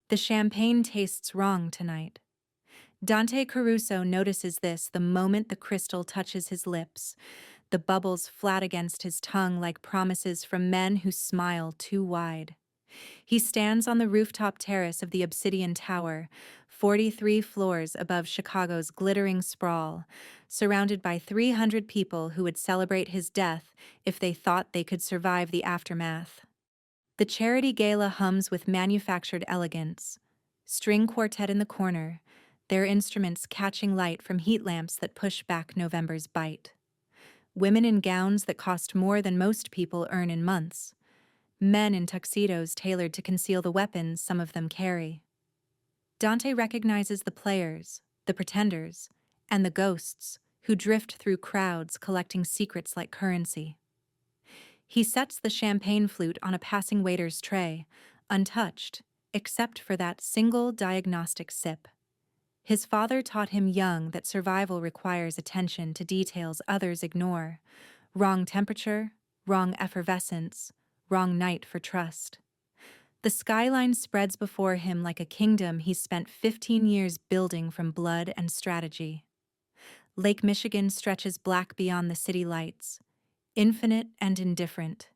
The champagne tastes wrong tonight. Dante Caruso notices this the moment the crystal touches his lips, the bubbles flat against his tongue like promises from men who smile too wide. He stands on the rooftop terrace of the Obsidian Tower, 43 floors above Chicago's glittering sprawl, surrounded by 300 people who would celebrate his death if they thought they could survive the aftermath. The charity gala hums with manufactured elegance. String quartet in the corner, their instruments catching light from heat lamps that push back November's bite. Women in gowns that cost more than most people earn in months. Men in tuxedos tailored to conceal the weapons some of them carry. Dante recognizes the players, the pretenders, and the ghosts who drift through crowds collecting secrets like currency. He sets the champagne flute on a passing waiter's tray, untouched, except for that single diagnostic sip. His father taught him young that survival requires attention to details others ignore. Wrong temperature, wrong effervescence, wrong night for trust. The skyline spreads before him like a kingdom he spent 15 years building from blood and strategy. Lake Michigan stretches black beyond the city lights, infinite and indifferent.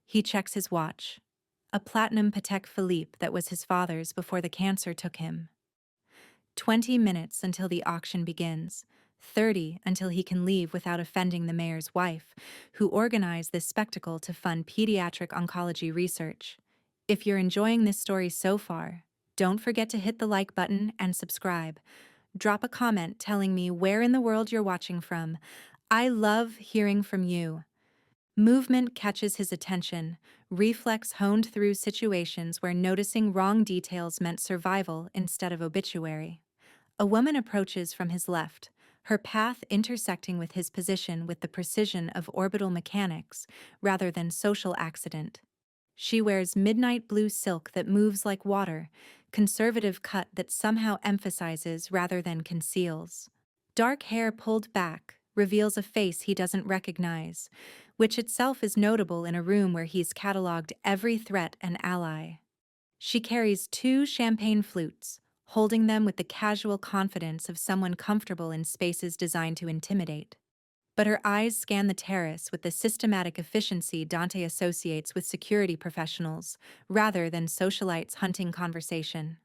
He checks his watch, a platinum Patek Philippe that was his father's before the cancer took him. 20 minutes until the auction begins, 30 until he can leave without offending the mayor's wife, who organized this spectacle to fund pediatric oncology research. If you're enjoying this story so far, don't forget to hit the like button and subscribe. Drop a comment telling me where in the world you're watching from. I love hearing from you. Movement catches his attention, reflex honed through situations where noticing wrong details meant survival instead of obituary. A woman approaches from his left, her path intersecting with his position with the precision of orbital mechanics rather than social accident. She wears midnight blue silk that moves like water, conservative cut that somehow emphasizes rather than conceals. Dark hair pulled back reveals a face he doesn't recognize, which itself is notable in a room where he's cataloged every threat and ally. She carries 2 champagne flutes, holding them with the casual confidence of someone comfortable in spaces designed to intimidate. But her eyes scan the terrace with the systematic efficiency Dante associates with security professionals, rather than socialites hunting conversation.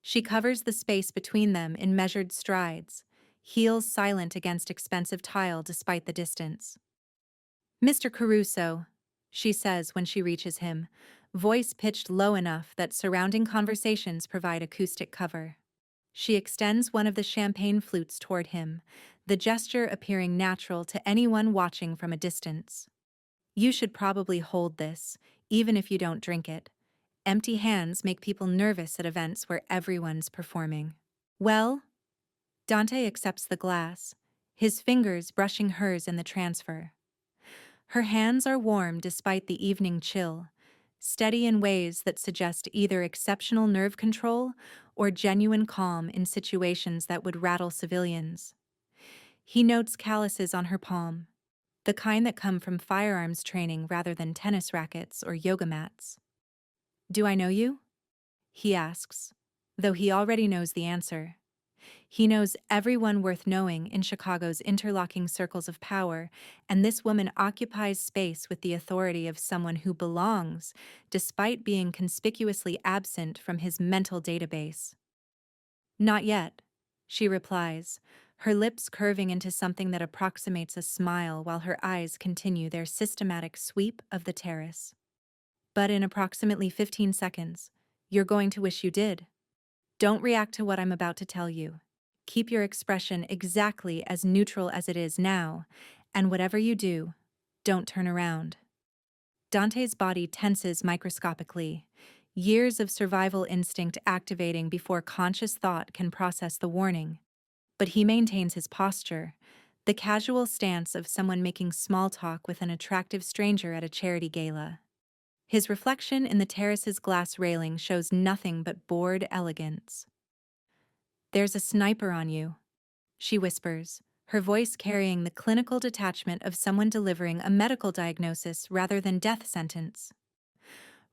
She covers the space between them in measured strides, heels silent against expensive tile despite the distance. "Mr. Caruso," she says when she reaches him, voice pitched low enough that surrounding conversations provide acoustic cover. She extends one of the champagne flutes toward him, the gesture appearing natural to anyone watching from a distance. "You should probably hold this, even if you don't drink it. Empty hands make people nervous at events where everyone's performing." "Well?" Dante accepts the glass, his fingers brushing hers in the transfer. Her hands are warm despite the evening chill, steady in ways that suggest either exceptional nerve control or genuine calm in situations that would rattle civilians. He notes calluses on her palm, the kind that come from firearms training rather than tennis rackets or yoga mats. "Do I know you?" he asks, though he already knows the answer. He knows everyone worth knowing in Chicago's interlocking circles of power, and this woman occupies space with the authority of someone who belongs, despite being conspicuously absent from his mental database. "Not yet," she replies, her lips curving into something that approximates a smile while her eyes continue their systematic sweep of the terrace. "But in approximately 15 seconds, you're going to wish you did. Don't react to what I'm about to tell you. Keep your expression exactly as neutral as it is now, and whatever you do, don't turn around." Dante's body tenses microscopically, years of survival instinct activating before conscious thought can process the warning. But he maintains his posture, the casual stance of someone making small talk with an attractive stranger at a charity gala. His reflection in the terrace's glass railing shows nothing but bored elegance. "There's a sniper on you," she whispers, her voice carrying the clinical detachment of someone delivering a medical diagnosis rather than death sentence.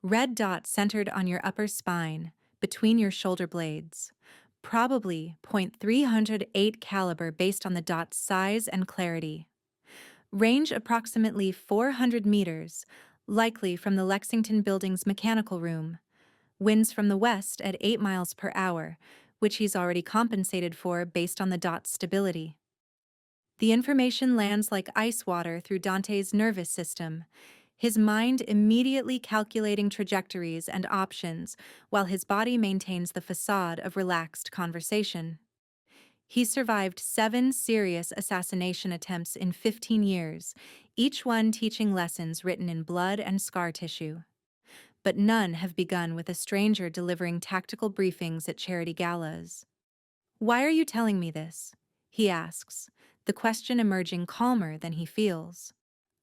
"Red dot centered on your upper spine, between your shoulder blades. Probably .308 caliber based on the dot's size and clarity. Range approximately 400 meters, likely from the Lexington Building's mechanical room. Winds from the west at 8 miles per hour, which he's already compensated for based on the dot's stability. The information lands like ice water through Dante's nervous system, his mind immediately calculating trajectories and options while his body maintains the facade of relaxed conversation. He survived 7 serious assassination attempts in 15 years, each one teaching lessons written in blood and scar tissue. But none have begun with a stranger delivering tactical briefings at charity galas. "Why are you telling me this?" he asks, the question emerging calmer than he feels.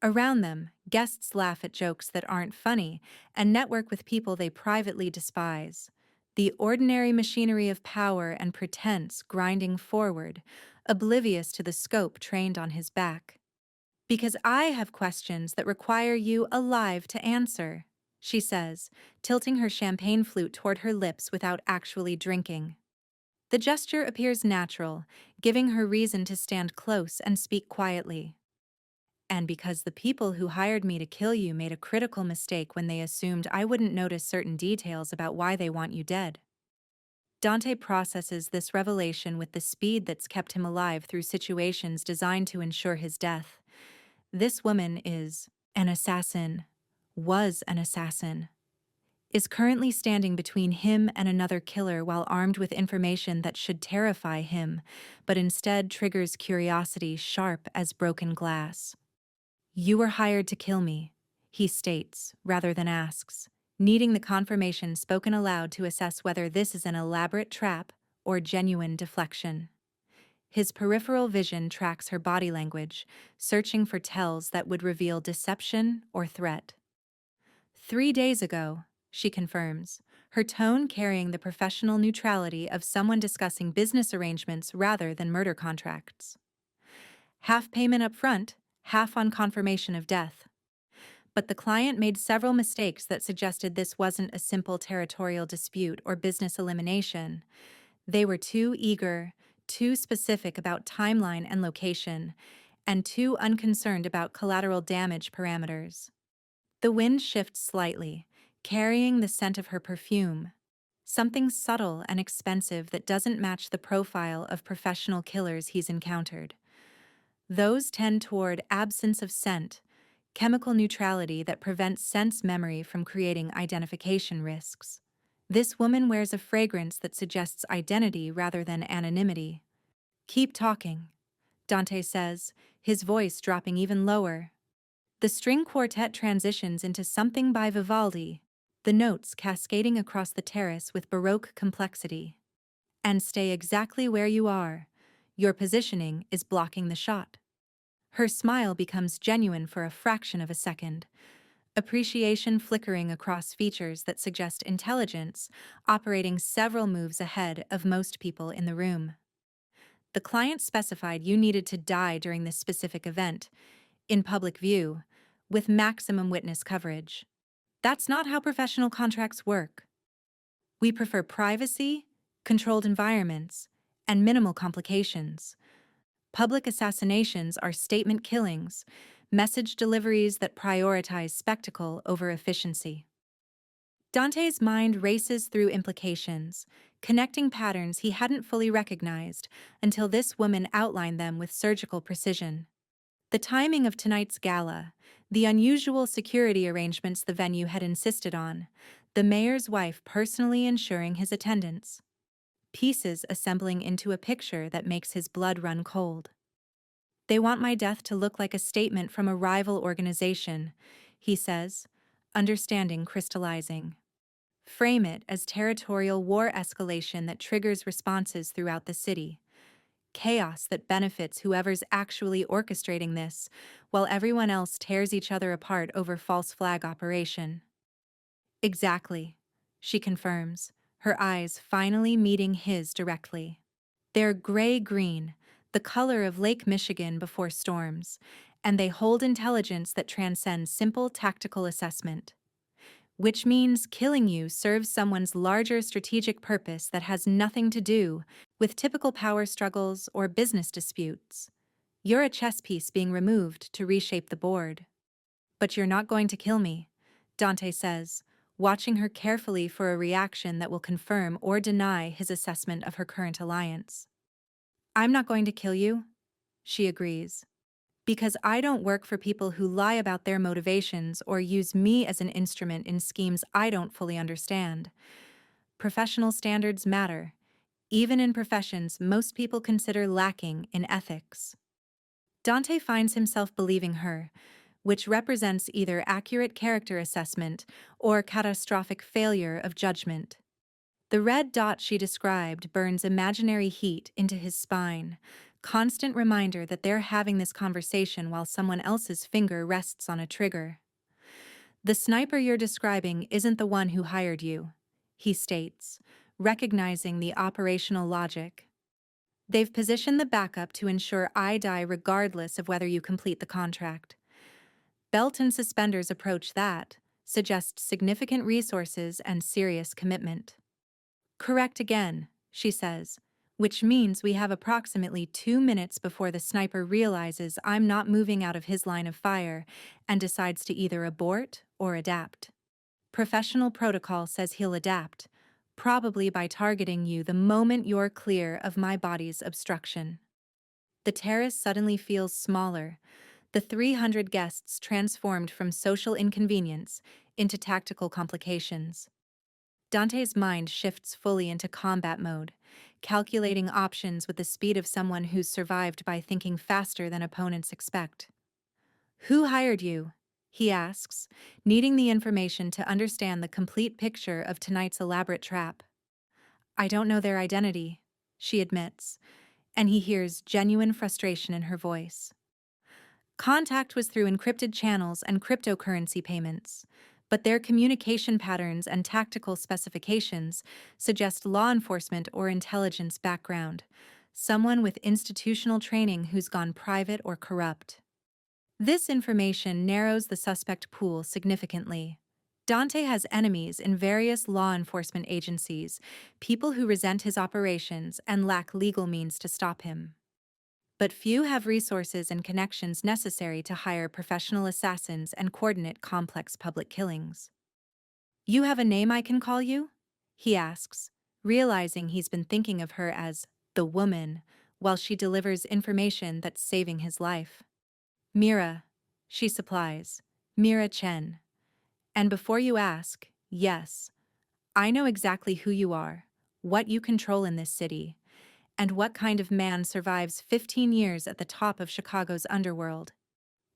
Around them, guests laugh at jokes that aren't funny and network with people they privately despise. The ordinary machinery of power and pretense grinding forward, oblivious to the scope trained on his back. "Because I have questions that require you alive to answer," she says, tilting her champagne flute toward her lips without actually drinking. The gesture appears natural, giving her reason to stand close and speak quietly. "And because the people who hired me to kill you made a critical mistake when they assumed I wouldn't notice certain details about why they want you dead." Dante processes this revelation with the speed that's kept him alive through situations designed to ensure his death. This woman is an assassin, was an assassin, is currently standing between him and another killer while armed with information that should terrify him, but instead triggers curiosity sharp as broken glass. "You were hired to kill me," he states, rather than asks, needing the confirmation spoken aloud to assess whether this is an elaborate trap or genuine deflection. His peripheral vision tracks her body language, searching for tells that would reveal deception or threat. "3 days ago," she confirms, her tone carrying the professional neutrality of someone discussing business arrangements rather than murder contracts. "Half payment up front, half on confirmation of death." But the client made several mistakes that suggested this wasn't a simple territorial dispute or business elimination. They were too eager, too specific about timeline and location, and too unconcerned about collateral damage parameters. The wind shifts slightly, carrying the scent of her perfume, something subtle and expensive that doesn't match the profile of professional killers he's encountered. Those tend toward absence of scent, chemical neutrality that prevents sense memory from creating identification risks. This woman wears a fragrance that suggests identity rather than anonymity. "Keep talking," Dante says, his voice dropping even lower. The string quartet transitions into something by Vivaldi, the notes cascading across the terrace with Baroque complexity. "And stay exactly where you are. Your positioning is blocking the shot." Her smile becomes genuine for a fraction of a second, appreciation flickering across features that suggest intelligence, operating several moves ahead of most people in the room. "The client specified you needed to die during this specific event, in public view, with maximum witness coverage. That's not how professional contracts work. We prefer privacy, controlled environments, and minimal complications. Public assassinations are statement killings, message deliveries that prioritize spectacle over efficiency." Dante's mind races through implications, connecting patterns he hadn't fully recognized until this woman outlined them with surgical precision. The timing of tonight's gala, the unusual security arrangements the venue had insisted on, the mayor's wife personally ensuring his attendance. Pieces assembling into a picture that makes his blood run cold. "They want my death to look like a statement from a rival organization," he says, understanding crystallizing. "Frame it as territorial war escalation that triggers responses throughout the city. Chaos that benefits whoever's actually orchestrating this, while everyone else tears each other apart over false flag operation." "Exactly," she confirms, her eyes finally meeting his directly. They're gray-green, the color of Lake Michigan before storms, and they hold intelligence that transcends simple tactical assessment. which means killing you serves someone's larger strategic purpose that has nothing to do with typical power struggles or business disputes. You're a chess piece being removed to reshape the board. But you're not going to kill me, Dante says, watching her carefully for a reaction that will confirm or deny his assessment of her current alliance. I'm not going to kill you, she agrees, because I don't work for people who lie about their motivations or use me as an instrument in schemes I don't fully understand. Professional standards matter, even in professions most people consider lacking in ethics. Dante finds himself believing her, which represents either accurate character assessment or catastrophic failure of judgment. The red dot she described burns imaginary heat into his spine, constant reminder that they're having this conversation while someone else's finger rests on a trigger. The sniper you're describing isn't the one who hired you, he states, recognizing the operational logic. They've positioned the backup to ensure I die regardless of whether you complete the contract. Belt and suspenders approach that suggests significant resources and serious commitment. Correct again, she says, which means we have approximately 2 minutes before the sniper realizes I'm not moving out of his line of fire and decides to either abort or adapt. Professional protocol says he'll adapt, probably by targeting you the moment you're clear of my body's obstruction. The terrace suddenly feels smaller, the 300 guests transformed from social inconvenience into tactical complications. Dante's mind shifts fully into combat mode, calculating options with the speed of someone who's survived by thinking faster than opponents expect. Who hired you? He asks, needing the information to understand the complete picture of tonight's elaborate trap. I don't know their identity, she admits, and he hears genuine frustration in her voice. Contact was through encrypted channels and cryptocurrency payments, but their communication patterns and tactical specifications suggest law enforcement or intelligence background, someone with institutional training who's gone private or corrupt. This information narrows the suspect pool significantly. Dante has enemies in various law enforcement agencies, people who resent his operations and lack legal means to stop him. But few have resources and connections necessary to hire professional assassins and coordinate complex public killings. You have a name I can call you? He asks, realizing he's been thinking of her as the woman while she delivers information that's saving his life. Mira, she supplies, Mira Chen. And before you ask, yes, I know exactly who you are, what you control in this city, and what kind of man survives 15 years at the top of Chicago's underworld.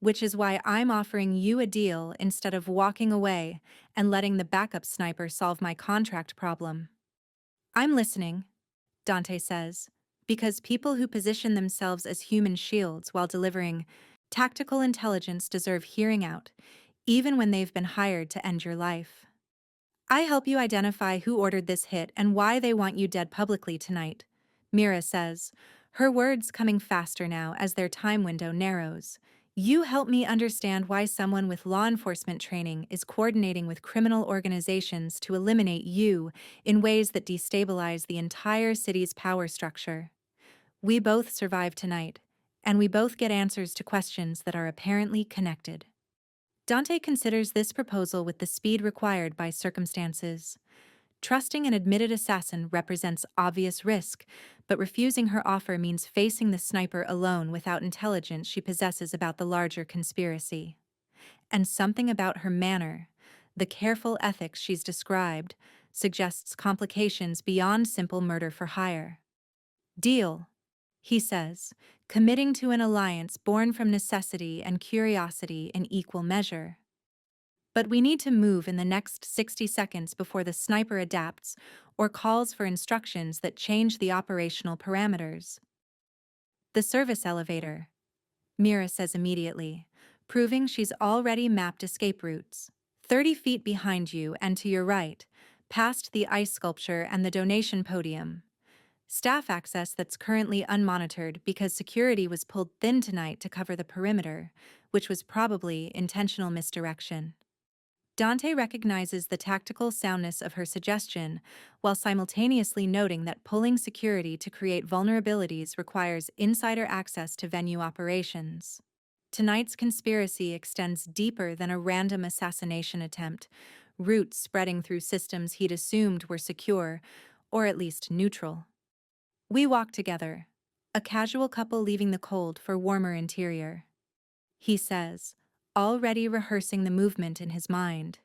Which is why I'm offering you a deal instead of walking away and letting the backup sniper solve my contract problem. I'm listening, Dante says, because people who position themselves as human shields while delivering tactical intelligence deserve hearing out, even when they've been hired to end your life. I help you identify who ordered this hit and why they want you dead publicly tonight, Mira says, her words coming faster now as their time window narrows. You help me understand why someone with law enforcement training is coordinating with criminal organizations to eliminate you in ways that destabilize the entire city's power structure. We both survive tonight, and we both get answers to questions that are apparently connected. Dante considers this proposal with the speed required by circumstances. Trusting an admitted assassin represents obvious risk, but refusing her offer means facing the sniper alone without intelligence she possesses about the larger conspiracy. And something about her manner, the careful ethics she's described, suggests complications beyond simple murder for hire. Deal, he says, committing to an alliance born from necessity and curiosity in equal measure. But we need to move in the next 60 seconds before the sniper adapts or calls for instructions that change the operational parameters. The service elevator, Mira says immediately, proving she's already mapped escape routes. 30 feet behind you and to your right, past the ice sculpture and the donation podium. Staff access that's currently unmonitored because security was pulled thin tonight to cover the perimeter, which was probably intentional misdirection. Dante recognizes the tactical soundness of her suggestion, while simultaneously noting that pulling security to create vulnerabilities requires insider access to venue operations. Tonight's conspiracy extends deeper than a random assassination attempt, roots spreading through systems he'd assumed were secure, or at least neutral. We walk together, a casual couple leaving the cold for warmer interior. He says, already rehearsing the movement in his mind.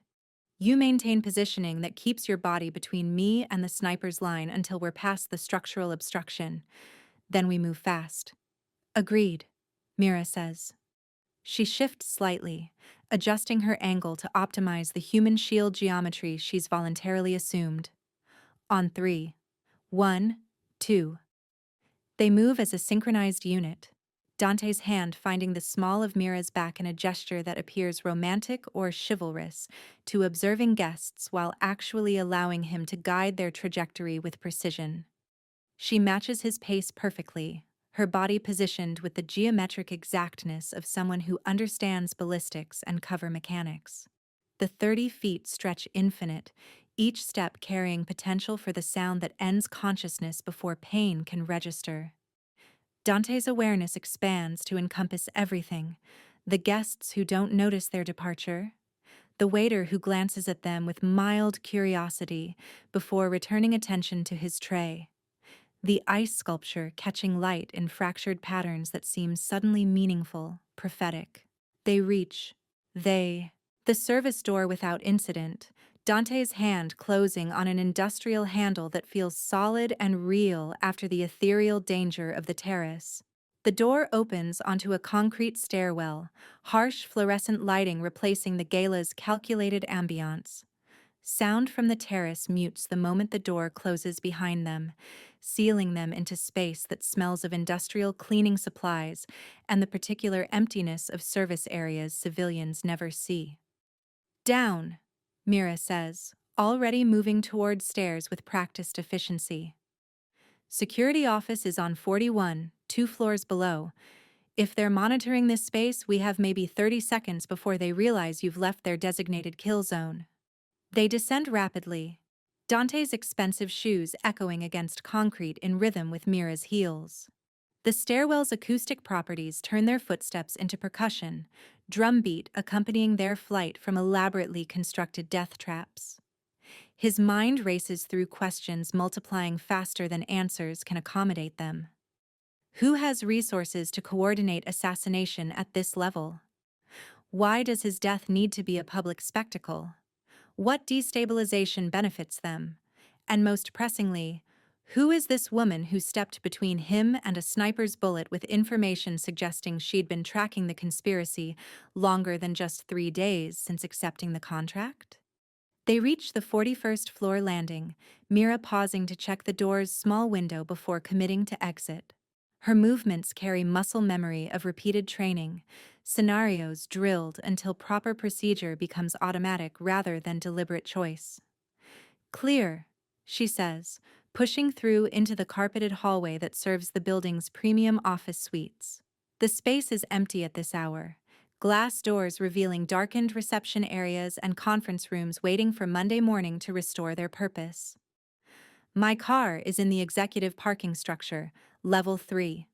You maintain positioning that keeps your body between me and the sniper's line until we're past the structural obstruction. Then we move fast. Agreed, Mira says. She shifts slightly, adjusting her angle to optimize the human shield geometry she's voluntarily assumed. On three. 1, 2. They move as a synchronized unit, Dante's hand finding the small of Mira's back in a gesture that appears romantic or chivalrous to observing guests while actually allowing him to guide their trajectory with precision. She matches his pace perfectly, her body positioned with the geometric exactness of someone who understands ballistics and cover mechanics. The 30 feet stretch infinite, each step carrying potential for the sound that ends consciousness before pain can register. Dante's awareness expands to encompass everything: the guests who don't notice their departure, the waiter who glances at them with mild curiosity before returning attention to his tray, the ice sculpture catching light in fractured patterns that seem suddenly meaningful, prophetic. They reach. The service door without incident, Dante's hand closing on an industrial handle that feels solid and real after the ethereal danger of the terrace. The door opens onto a concrete stairwell, harsh fluorescent lighting replacing the gala's calculated ambiance. Sound from the terrace mutes the moment the door closes behind them, sealing them into space that smells of industrial cleaning supplies and the particular emptiness of service areas civilians never see. Down, Mira says, already moving toward stairs with practiced efficiency. Security office is on 41, 2 floors below. If they're monitoring this space, we have maybe 30 seconds before they realize you've left their designated kill zone. They descend rapidly, Dante's expensive shoes echoing against concrete in rhythm with Mira's heels. The stairwell's acoustic properties turn their footsteps into percussion, drumbeat accompanying their flight from elaborately constructed death traps. His mind races through questions multiplying faster than answers can accommodate them. Who has resources to coordinate assassination at this level? Why does his death need to be a public spectacle? What destabilization benefits them? And most pressingly, who is this woman who stepped between him and a sniper's bullet with information suggesting she'd been tracking the conspiracy longer than just 3 days since accepting the contract? They reach the 41st floor landing, Mira pausing to check the door's small window before committing to exit. Her movements carry muscle memory of repeated training, scenarios drilled until proper procedure becomes automatic rather than deliberate choice. Clear, she says, pushing through into the carpeted hallway that serves the building's premium office suites. The space is empty at this hour, glass doors revealing darkened reception areas and conference rooms waiting for Monday morning to restore their purpose. My car is in the executive parking structure, level 3,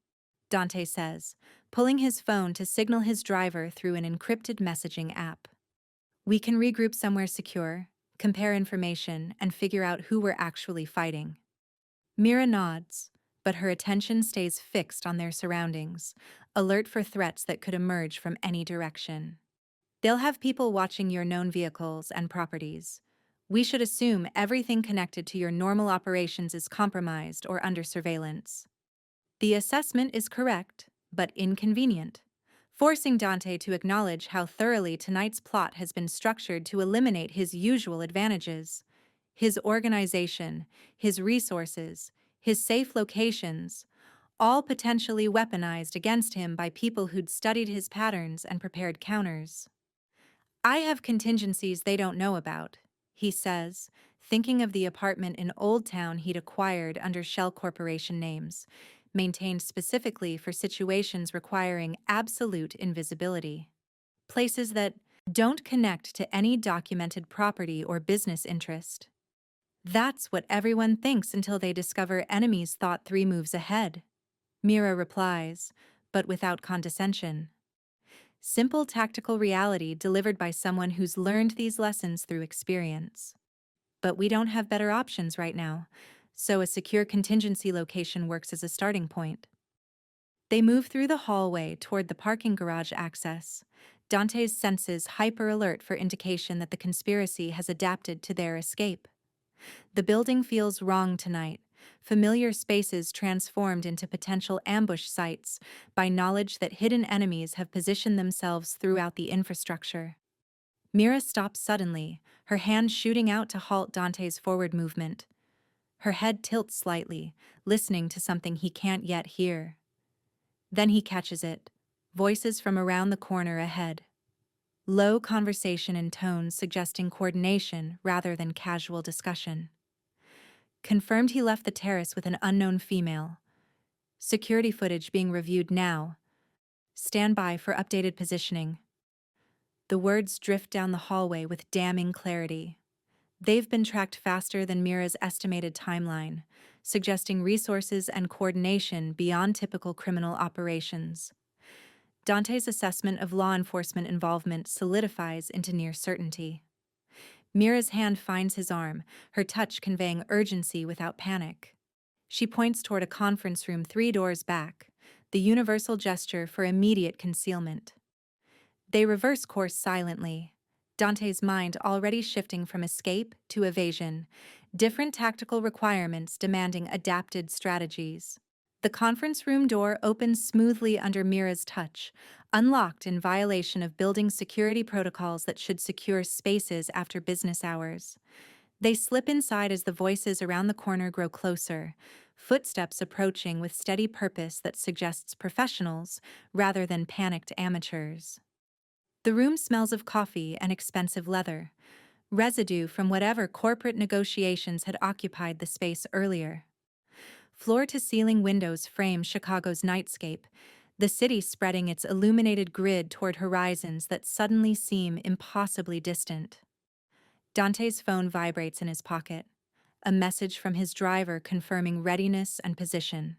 Dante says, pulling his phone to signal his driver through an encrypted messaging app. We can regroup somewhere secure, compare information, and figure out who we're actually fighting. Mira nods, but her attention stays fixed on their surroundings, alert for threats that could emerge from any direction. They'll have people watching your known vehicles and properties. We should assume everything connected to your normal operations is compromised or under surveillance. The assessment is correct, but inconvenient, forcing Dante to acknowledge how thoroughly tonight's plot has been structured to eliminate his usual advantages. His organization, his resources, his safe locations, all potentially weaponized against him by people who'd studied his patterns and prepared counters. I have contingencies they don't know about, he says, thinking of the apartment in Old Town he'd acquired under Shell Corporation names, maintained specifically for situations requiring absolute invisibility. Places that, Don't connect to any documented property or business interest. That's what everyone thinks until they discover enemies thought 3 moves ahead. Mira replies, but without condescension. Simple tactical reality delivered by someone who's learned these lessons through experience. But we don't have better options right now, so a secure contingency location works as a starting point. They move through the hallway toward the parking garage access, Dante's senses hyper-alert for indication that the conspiracy has adapted to their escape. The building feels wrong tonight, familiar spaces transformed into potential ambush sites by knowledge that hidden enemies have positioned themselves throughout the infrastructure. Mira stops suddenly, her hand shooting out to halt Dante's forward movement. Her head tilts slightly, listening to something he can't yet hear. Then he catches it, voices from around the corner ahead. Low conversation and tones suggesting coordination rather than casual discussion. Confirmed he left the terrace with an unknown female. Security footage being reviewed now. Stand by for updated positioning. The words drift down the hallway with damning clarity. They've been tracked faster than Mira's estimated timeline, suggesting resources and coordination beyond typical criminal operations. Dante's assessment of law enforcement involvement solidifies into near certainty. Mira's hand finds his arm, her touch conveying urgency without panic. She points toward a conference room 3 doors back, the universal gesture for immediate concealment. They reverse course silently, Dante's mind already shifting from escape to evasion, different tactical requirements demanding adapted strategies. The conference room door opens smoothly under Mira's touch, unlocked in violation of building security protocols that should secure spaces after business hours. They slip inside as the voices around the corner grow closer, footsteps approaching with steady purpose that suggests professionals rather than panicked amateurs. The room smells of coffee and expensive leather, residue from whatever corporate negotiations had occupied the space earlier. Floor-to-ceiling windows frame Chicago's nightscape, the city spreading its illuminated grid toward horizons that suddenly seem impossibly distant. Dante's phone vibrates in his pocket, a message from his driver confirming readiness and position.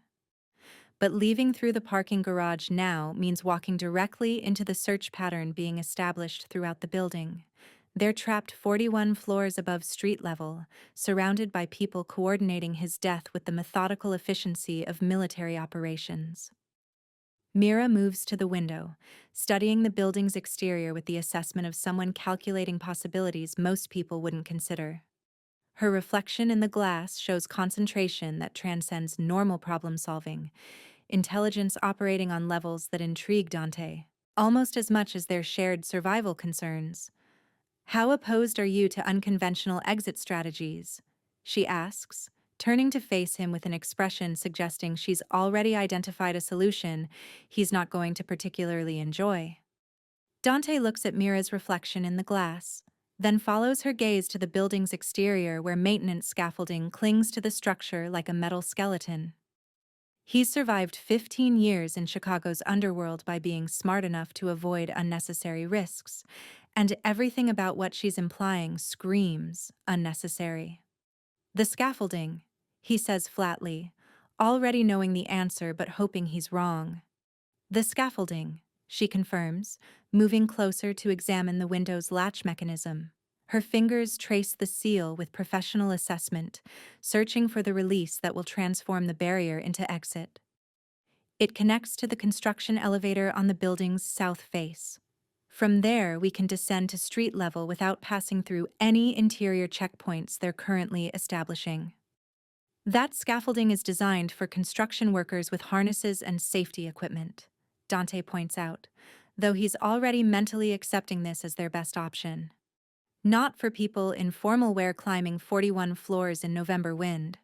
But leaving through the parking garage now means walking directly into the search pattern being established throughout the building. They're trapped 41 floors above street level, surrounded by people coordinating his death with the methodical efficiency of military operations. Mira moves to the window, studying the building's exterior with the assessment of someone calculating possibilities most people wouldn't consider. Her reflection in the glass shows concentration that transcends normal problem-solving, intelligence operating on levels that intrigue Dante, almost as much as their shared survival concerns. "How opposed are you to unconventional exit strategies?" she asks, turning to face him with an expression suggesting she's already identified a solution he's not going to particularly enjoy. Dante looks at Mira's reflection in the glass, then follows her gaze to the building's exterior where maintenance scaffolding clings to the structure like a metal skeleton. He's survived 15 years in Chicago's underworld by being smart enough to avoid unnecessary risks, and everything about what she's implying screams unnecessary. "The scaffolding," he says flatly, already knowing the answer but hoping he's wrong. "The scaffolding," she confirms, moving closer to examine the window's latch mechanism. Her fingers trace the seal with professional assessment, searching for the release that will transform the barrier into exit. It connects to the construction elevator on the building's south face. From there, we can descend to street level without passing through any interior checkpoints they're currently establishing. That scaffolding is designed for construction workers with harnesses and safety equipment, Dante points out, though he's already mentally accepting this as their best option. Not for people in formal wear climbing 41 floors in November wind.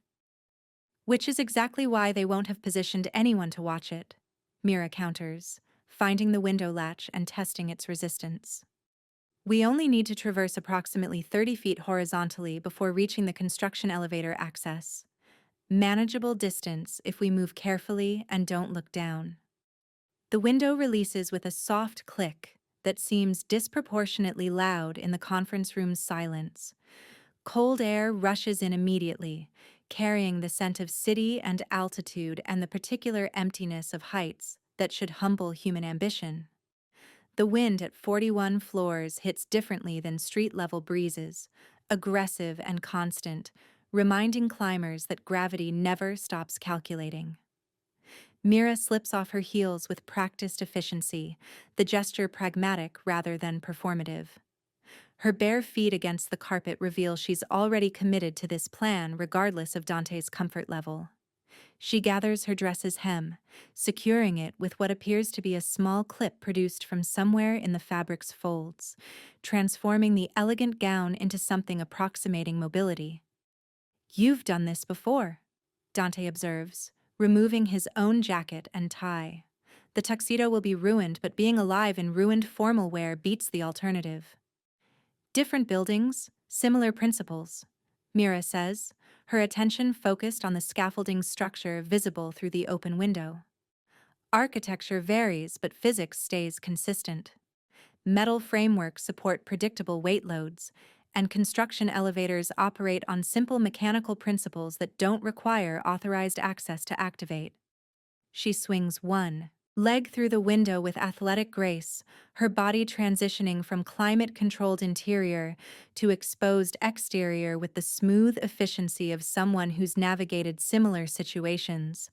Which is exactly why they won't have positioned anyone to watch it, Mira counters, finding the window latch and testing its resistance. "We only need to traverse approximately 30 feet horizontally before reaching the construction elevator access. Manageable distance if we move carefully and don't look down." The window releases with a soft click, that seems disproportionately loud in the conference room's silence. Cold air rushes in immediately, carrying the scent of city and altitude and the particular emptiness of heights that should humble human ambition. The wind at 41 floors hits differently than street-level breezes, aggressive and constant, reminding climbers that gravity never stops calculating. Mira slips off her heels with practiced efficiency, the gesture pragmatic rather than performative. Her bare feet against the carpet reveal she's already committed to this plan regardless of Dante's comfort level. She gathers her dress's hem, securing it with what appears to be a small clip produced from somewhere in the fabric's folds, transforming the elegant gown into something approximating mobility. "You've done this before," Dante observes, removing his own jacket and tie. The tuxedo will be ruined, but being alive in ruined formal wear beats the alternative. "Different buildings, similar principles," Mira says, her attention focused on the scaffolding structure visible through the open window. "Architecture varies, but physics stays consistent. Metal frameworks support predictable weight loads, and construction elevators operate on simple mechanical principles that don't require authorized access to activate." She swings one leg through the window with athletic grace, her body transitioning from climate-controlled interior to exposed exterior with the smooth efficiency of someone who's navigated similar situations.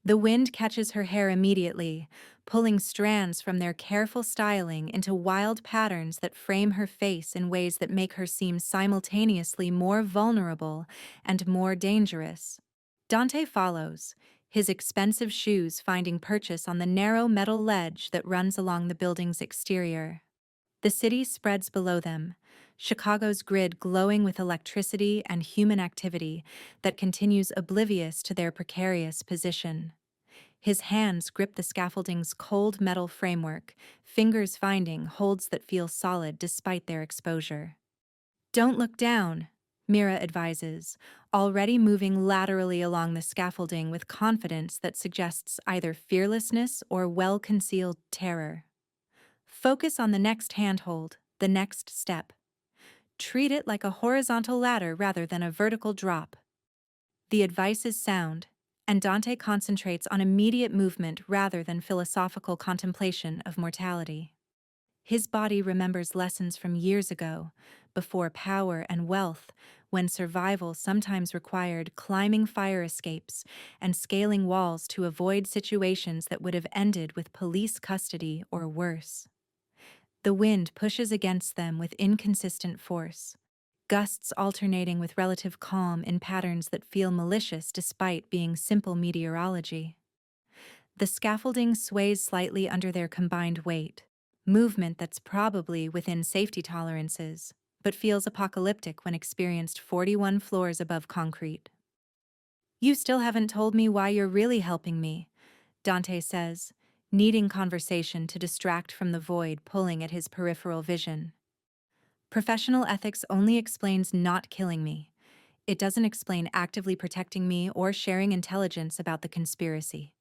The wind catches her hair immediately, pulling strands from their careful styling into wild patterns that frame her face in ways that make her seem simultaneously more vulnerable and more dangerous. Dante follows, his expensive shoes finding purchase on the narrow metal ledge that runs along the building's exterior. The city spreads below them, Chicago's grid glowing with electricity and human activity that continues oblivious to their precarious position. His hands grip the scaffolding's cold metal framework, fingers finding holds that feel solid despite their exposure. "Don't look down," Mira advises, already moving laterally along the scaffolding with confidence that suggests either fearlessness or well-concealed terror. "Focus on the next handhold, the next step. Treat it like a horizontal ladder rather than a vertical drop." The advice is sound, and Dante concentrates on immediate movement rather than philosophical contemplation of mortality. His body remembers lessons from years ago, before power and wealth, when survival sometimes required climbing fire escapes and scaling walls to avoid situations that would have ended with police custody or worse. The wind pushes against them with inconsistent force, gusts alternating with relative calm in patterns that feel malicious despite being simple meteorology. The scaffolding sways slightly under their combined weight, movement that's probably within safety tolerances, but feels apocalyptic when experienced 41 floors above concrete. "You still haven't told me why you're really helping me," Dante says, needing conversation to distract from the void pulling at his peripheral vision. "Professional ethics only explains not killing me. It doesn't explain actively protecting me or sharing intelligence about the conspiracy."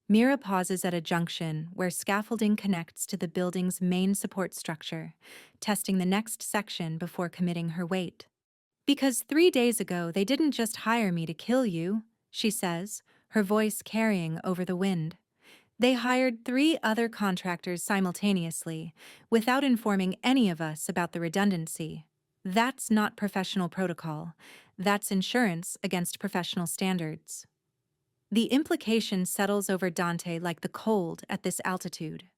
Mira pauses at a junction where scaffolding connects to the building's main support structure, testing the next section before committing her weight. "Because 3 days ago they didn't just hire me to kill you," she says, her voice carrying over the wind. "They hired 3 other contractors simultaneously, without informing any of us about the redundancy. That's not professional protocol. That's insurance against professional standards." The implication settles over Dante like the cold at this altitude.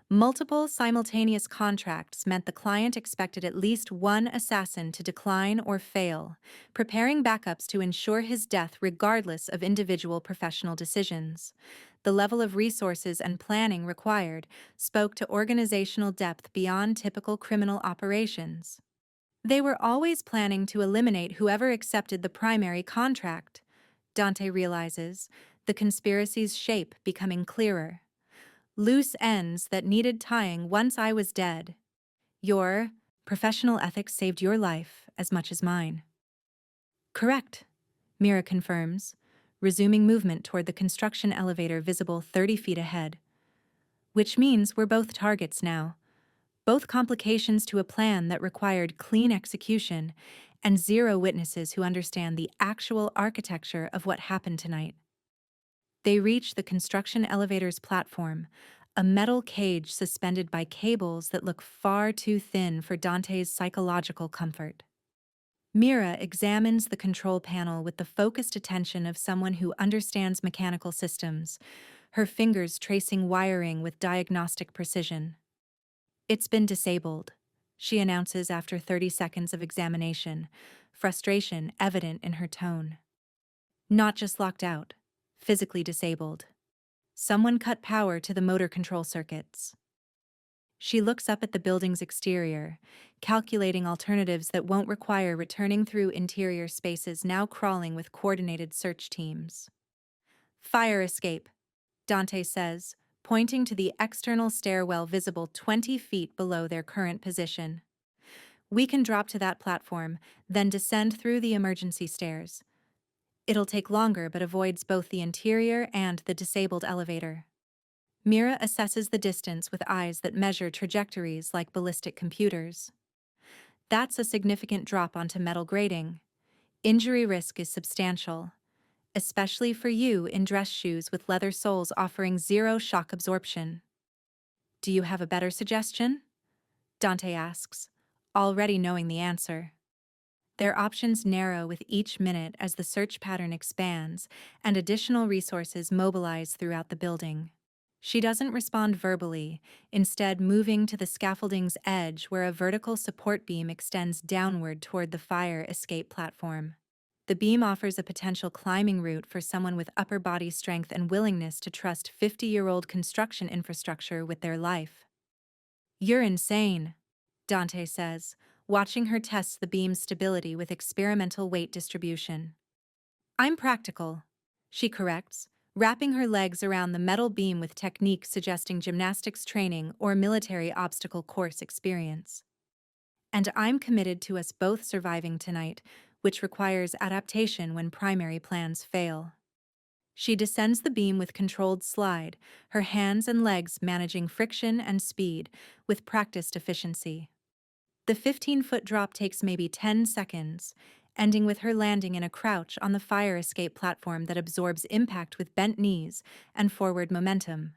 Multiple simultaneous contracts meant the client expected at least one assassin to decline or fail, preparing backups to ensure his death regardless of individual professional decisions. The level of resources and planning required spoke to organizational depth beyond typical criminal operations. They were always planning to eliminate whoever accepted the primary contract, Dante realizes, the conspiracy's shape becoming clearer. "Loose ends that needed tying once I was dead. Your professional ethics saved your life as much as mine." "Correct," Mira confirms, resuming movement toward the construction elevator visible 30 feet ahead. "Which means we're both targets now. both complications to a plan that required clean execution and zero witnesses who understand the actual architecture of what happened tonight. They reach the construction elevator's platform, a metal cage suspended by cables that look far too thin for Dante's psychological comfort. Mira examines the control panel with the focused attention of someone who understands mechanical systems, her fingers tracing wiring with diagnostic precision. "It's been disabled," she announces after 30 seconds of examination, frustration evident in her tone. "Not just locked out, physically disabled. Someone cut power to the motor control circuits." She looks up at the building's exterior, calculating alternatives that won't require returning through interior spaces now crawling with coordinated search teams. "Fire escape," Dante says, pointing to the external stairwell visible 20 feet below their current position. "We can drop to that platform, then descend through the emergency stairs. It'll take longer but avoids both the interior and the disabled elevator." Mira assesses the distance with eyes that measure trajectories like ballistic computers. "That's a significant drop onto metal grating. Injury risk is substantial, especially for you in dress shoes with leather soles offering zero shock absorption." "Do you have a better suggestion?" Dante asks, already knowing the answer. Their options narrow with each minute as the search pattern expands and additional resources mobilize throughout the building. She doesn't respond verbally, instead moving to the scaffolding's edge where a vertical support beam extends downward toward the fire escape platform. The beam offers a potential climbing route for someone with upper body strength and willingness to trust 50-year-old construction infrastructure with their life. "You're insane," Dante says, watching her test the beam's stability with experimental weight distribution. "I'm practical," she corrects, wrapping her legs around the metal beam with technique suggesting gymnastics training or military obstacle course experience. "And I'm committed to us both surviving tonight, which requires adaptation when primary plans fail." She descends the beam with controlled slide, her hands and legs managing friction and speed with practiced efficiency. The 15-foot drop takes maybe 10 seconds, ending with her landing in a crouch on the fire escape platform that absorbs impact with bent knees and forward momentum.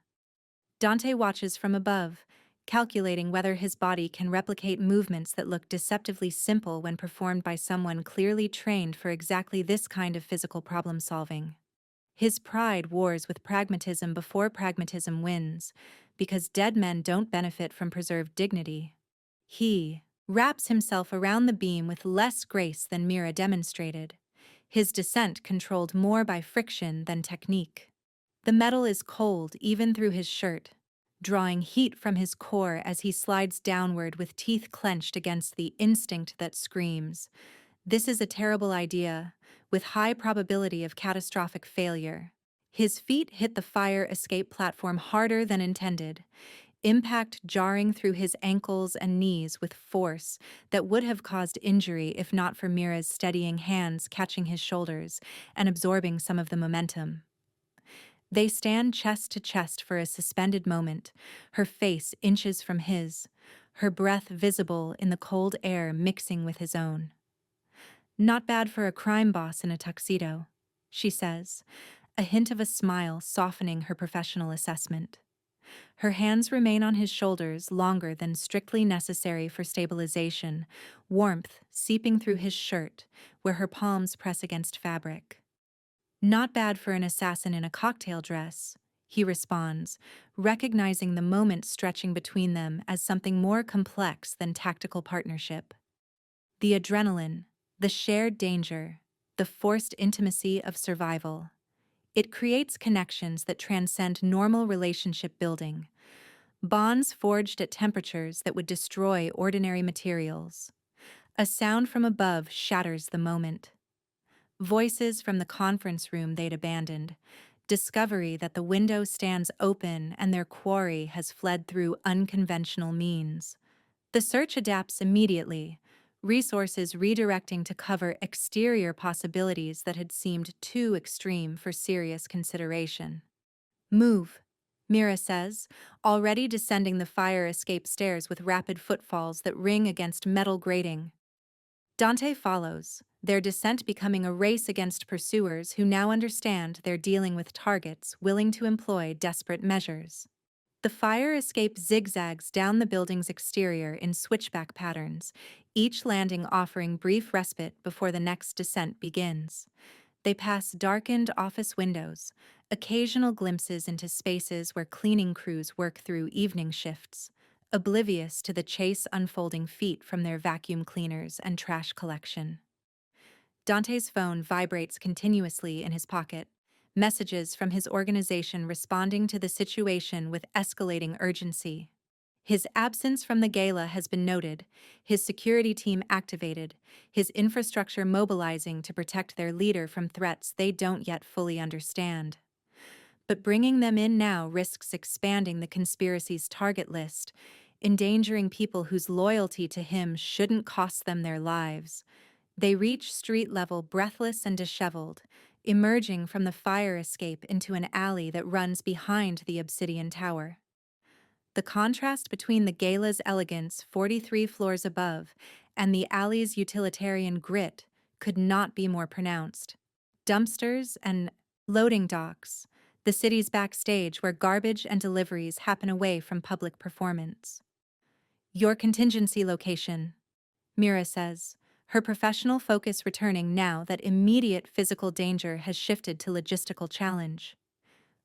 Dante watches from above, calculating whether his body can replicate movements that look deceptively simple when performed by someone clearly trained for exactly this kind of physical problem-solving. His pride wars with pragmatism before pragmatism wins, because dead men don't benefit from preserved dignity. He wraps himself around the beam with less grace than Mira demonstrated, his descent controlled more by friction than technique. The metal is cold even through his shirt, drawing heat from his core as he slides downward with teeth clenched against the instinct that screams, "This is a terrible idea, with high probability of catastrophic failure." His feet hit the fire escape platform harder than intended, impact jarring through his ankles and knees with force that would have caused injury if not for Mira's steadying hands catching his shoulders and absorbing some of the momentum. They stand chest to chest for a suspended moment, her face inches from his, her breath visible in the cold air mixing with his own. "Not bad for a crime boss in a tuxedo," she says, a hint of a smile softening her professional assessment. Her hands remain on his shoulders longer than strictly necessary for stabilization, warmth seeping through his shirt, where her palms press against fabric. "Not bad for an assassin in a cocktail dress," he responds, recognizing the moment stretching between them as something more complex than tactical partnership. The adrenaline, the shared danger, the forced intimacy of survival. It creates connections that transcend normal relationship building, bonds forged at temperatures that would destroy ordinary materials. A sound from above shatters the moment. Voices from the conference room they'd abandoned, discovery that the window stands open and their quarry has fled through unconventional means. The search adapts immediately, resources redirecting to cover exterior possibilities that had seemed too extreme for serious consideration. "Move," Mira says, already descending the fire escape stairs with rapid footfalls that ring against metal grating. Dante follows, their descent becoming a race against pursuers who now understand they're dealing with targets willing to employ desperate measures. The fire escape zigzags down the building's exterior in switchback patterns, each landing offering brief respite before the next descent begins. They pass darkened office windows, occasional glimpses into spaces where cleaning crews work through evening shifts, oblivious to the chase unfolding feet from their vacuum cleaners and trash collection. Dante's phone vibrates continuously in his pocket, messages from his organization responding to the situation with escalating urgency. His absence from the gala has been noted, his security team activated, his infrastructure mobilizing to protect their leader from threats they don't yet fully understand. But bringing them in now risks expanding the conspiracy's target list, endangering people whose loyalty to him shouldn't cost them their lives. They reach street level breathless and disheveled, emerging from the fire escape into an alley that runs behind the obsidian tower. The contrast between the gala's elegance 43 floors above and the alley's utilitarian grit could not be more pronounced. Dumpsters and loading docks, the city's backstage where garbage and deliveries happen away from public performance. Your contingency location, Mira says, her professional focus returning now that immediate physical danger has shifted to logistical challenge.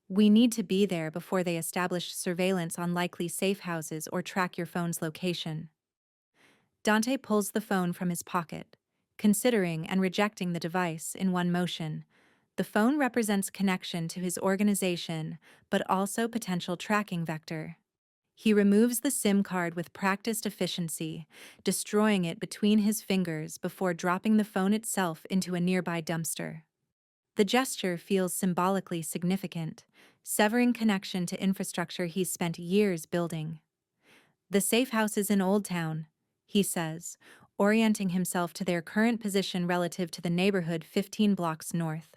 We need to be there before they establish surveillance on likely safe houses or track your phone's location. Dante pulls the phone from his pocket, considering and rejecting the device in one motion. The phone represents connection to his organization, but also potential tracking vector. He removes the SIM card with practiced efficiency, destroying it between his fingers before dropping the phone itself into a nearby dumpster. The gesture feels symbolically significant, severing connection to infrastructure he's spent years building. The safe houses in Old Town, he says, orienting himself to their current position relative to the neighborhood 15 blocks north.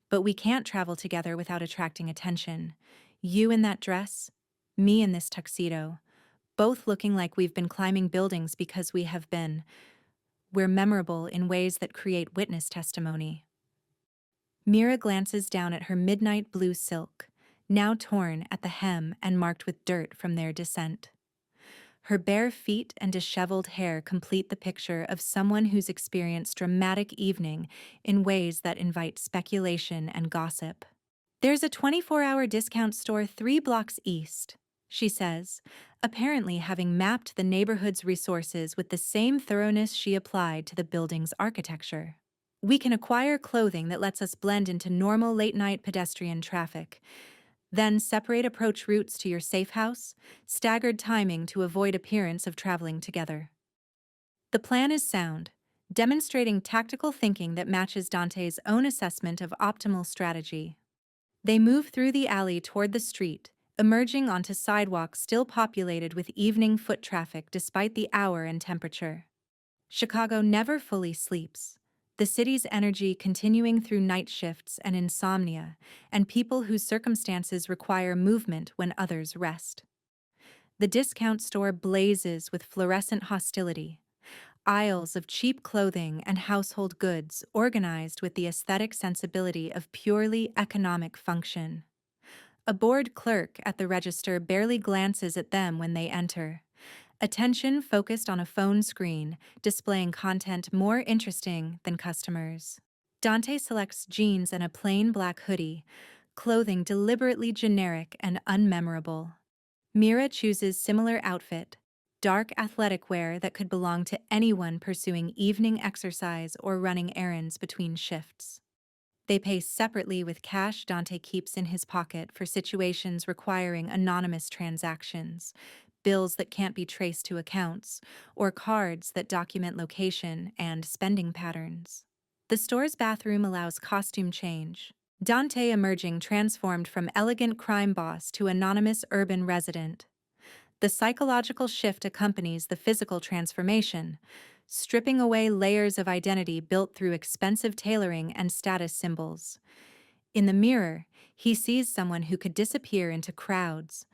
But we can't travel together without attracting attention. You in that dress, me in this tuxedo, both looking like we've been climbing buildings because we have been. We're memorable in ways that create witness testimony. Mira glances down at her midnight blue silk, now torn at the hem and marked with dirt from their descent. Her bare feet and disheveled hair complete the picture of someone who's experienced dramatic evening in ways that invite speculation and gossip. There's a 24-hour discount store 3 blocks east, she says, apparently having mapped the neighborhood's resources with the same thoroughness she applied to the building's architecture. We can acquire clothing that lets us blend into normal late-night pedestrian traffic, then separate approach routes to your safe house, staggered timing to avoid appearance of traveling together. The plan is sound, demonstrating tactical thinking that matches Dante's own assessment of optimal strategy. They move through the alley toward the street, emerging onto sidewalks still populated with evening foot traffic despite the hour and temperature. Chicago never fully sleeps, the city's energy continuing through night shifts and insomnia, and people whose circumstances require movement when others rest. The discount store blazes with fluorescent hostility, aisles of cheap clothing and household goods organized with the aesthetic sensibility of purely economic function. A bored clerk at the register barely glances at them when they enter, attention focused on a phone screen, displaying content more interesting than customers. Dante selects jeans and a plain black hoodie, clothing deliberately generic and unmemorable. Mira chooses similar outfit, dark athletic wear that could belong to anyone pursuing evening exercise or running errands between shifts. They pay separately with cash Dante keeps in his pocket for situations requiring anonymous transactions, bills that can't be traced to accounts, or cards that document location and spending patterns. The store's bathroom allows costume change, Dante emerging transformed from elegant crime boss to anonymous urban resident. The psychological shift accompanies the physical transformation, stripping away layers of identity built through expensive tailoring and status symbols. In the mirror, He sees someone who could disappear into crowds,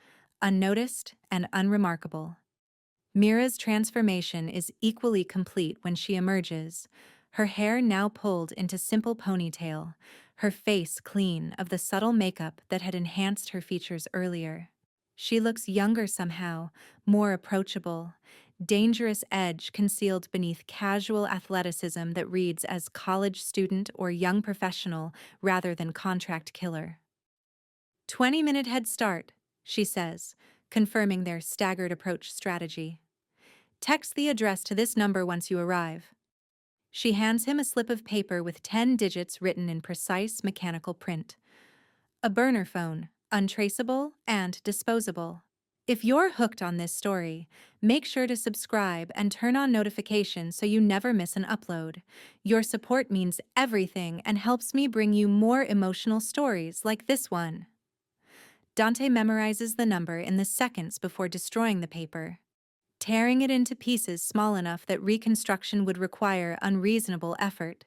unnoticed and unremarkable. Mira's transformation is equally complete when she emerges, her hair now pulled into simple ponytail, her face clean of the subtle makeup that had enhanced her features earlier. She looks younger somehow, more approachable, dangerous edge concealed beneath casual athleticism that reads as college student or young professional rather than contract killer. 20-minute head start, she says, confirming their staggered approach strategy. Text the address to this number once you arrive. She hands him a slip of paper with 10 digits written in precise mechanical print. A burner phone, untraceable and disposable. If you're hooked on this story, make sure to subscribe and turn on notifications so you never miss an upload. Your support means everything and helps me bring you more emotional stories like this one. Dante memorizes the number in the seconds before destroying the paper, tearing it into pieces small enough that reconstruction would require unreasonable effort.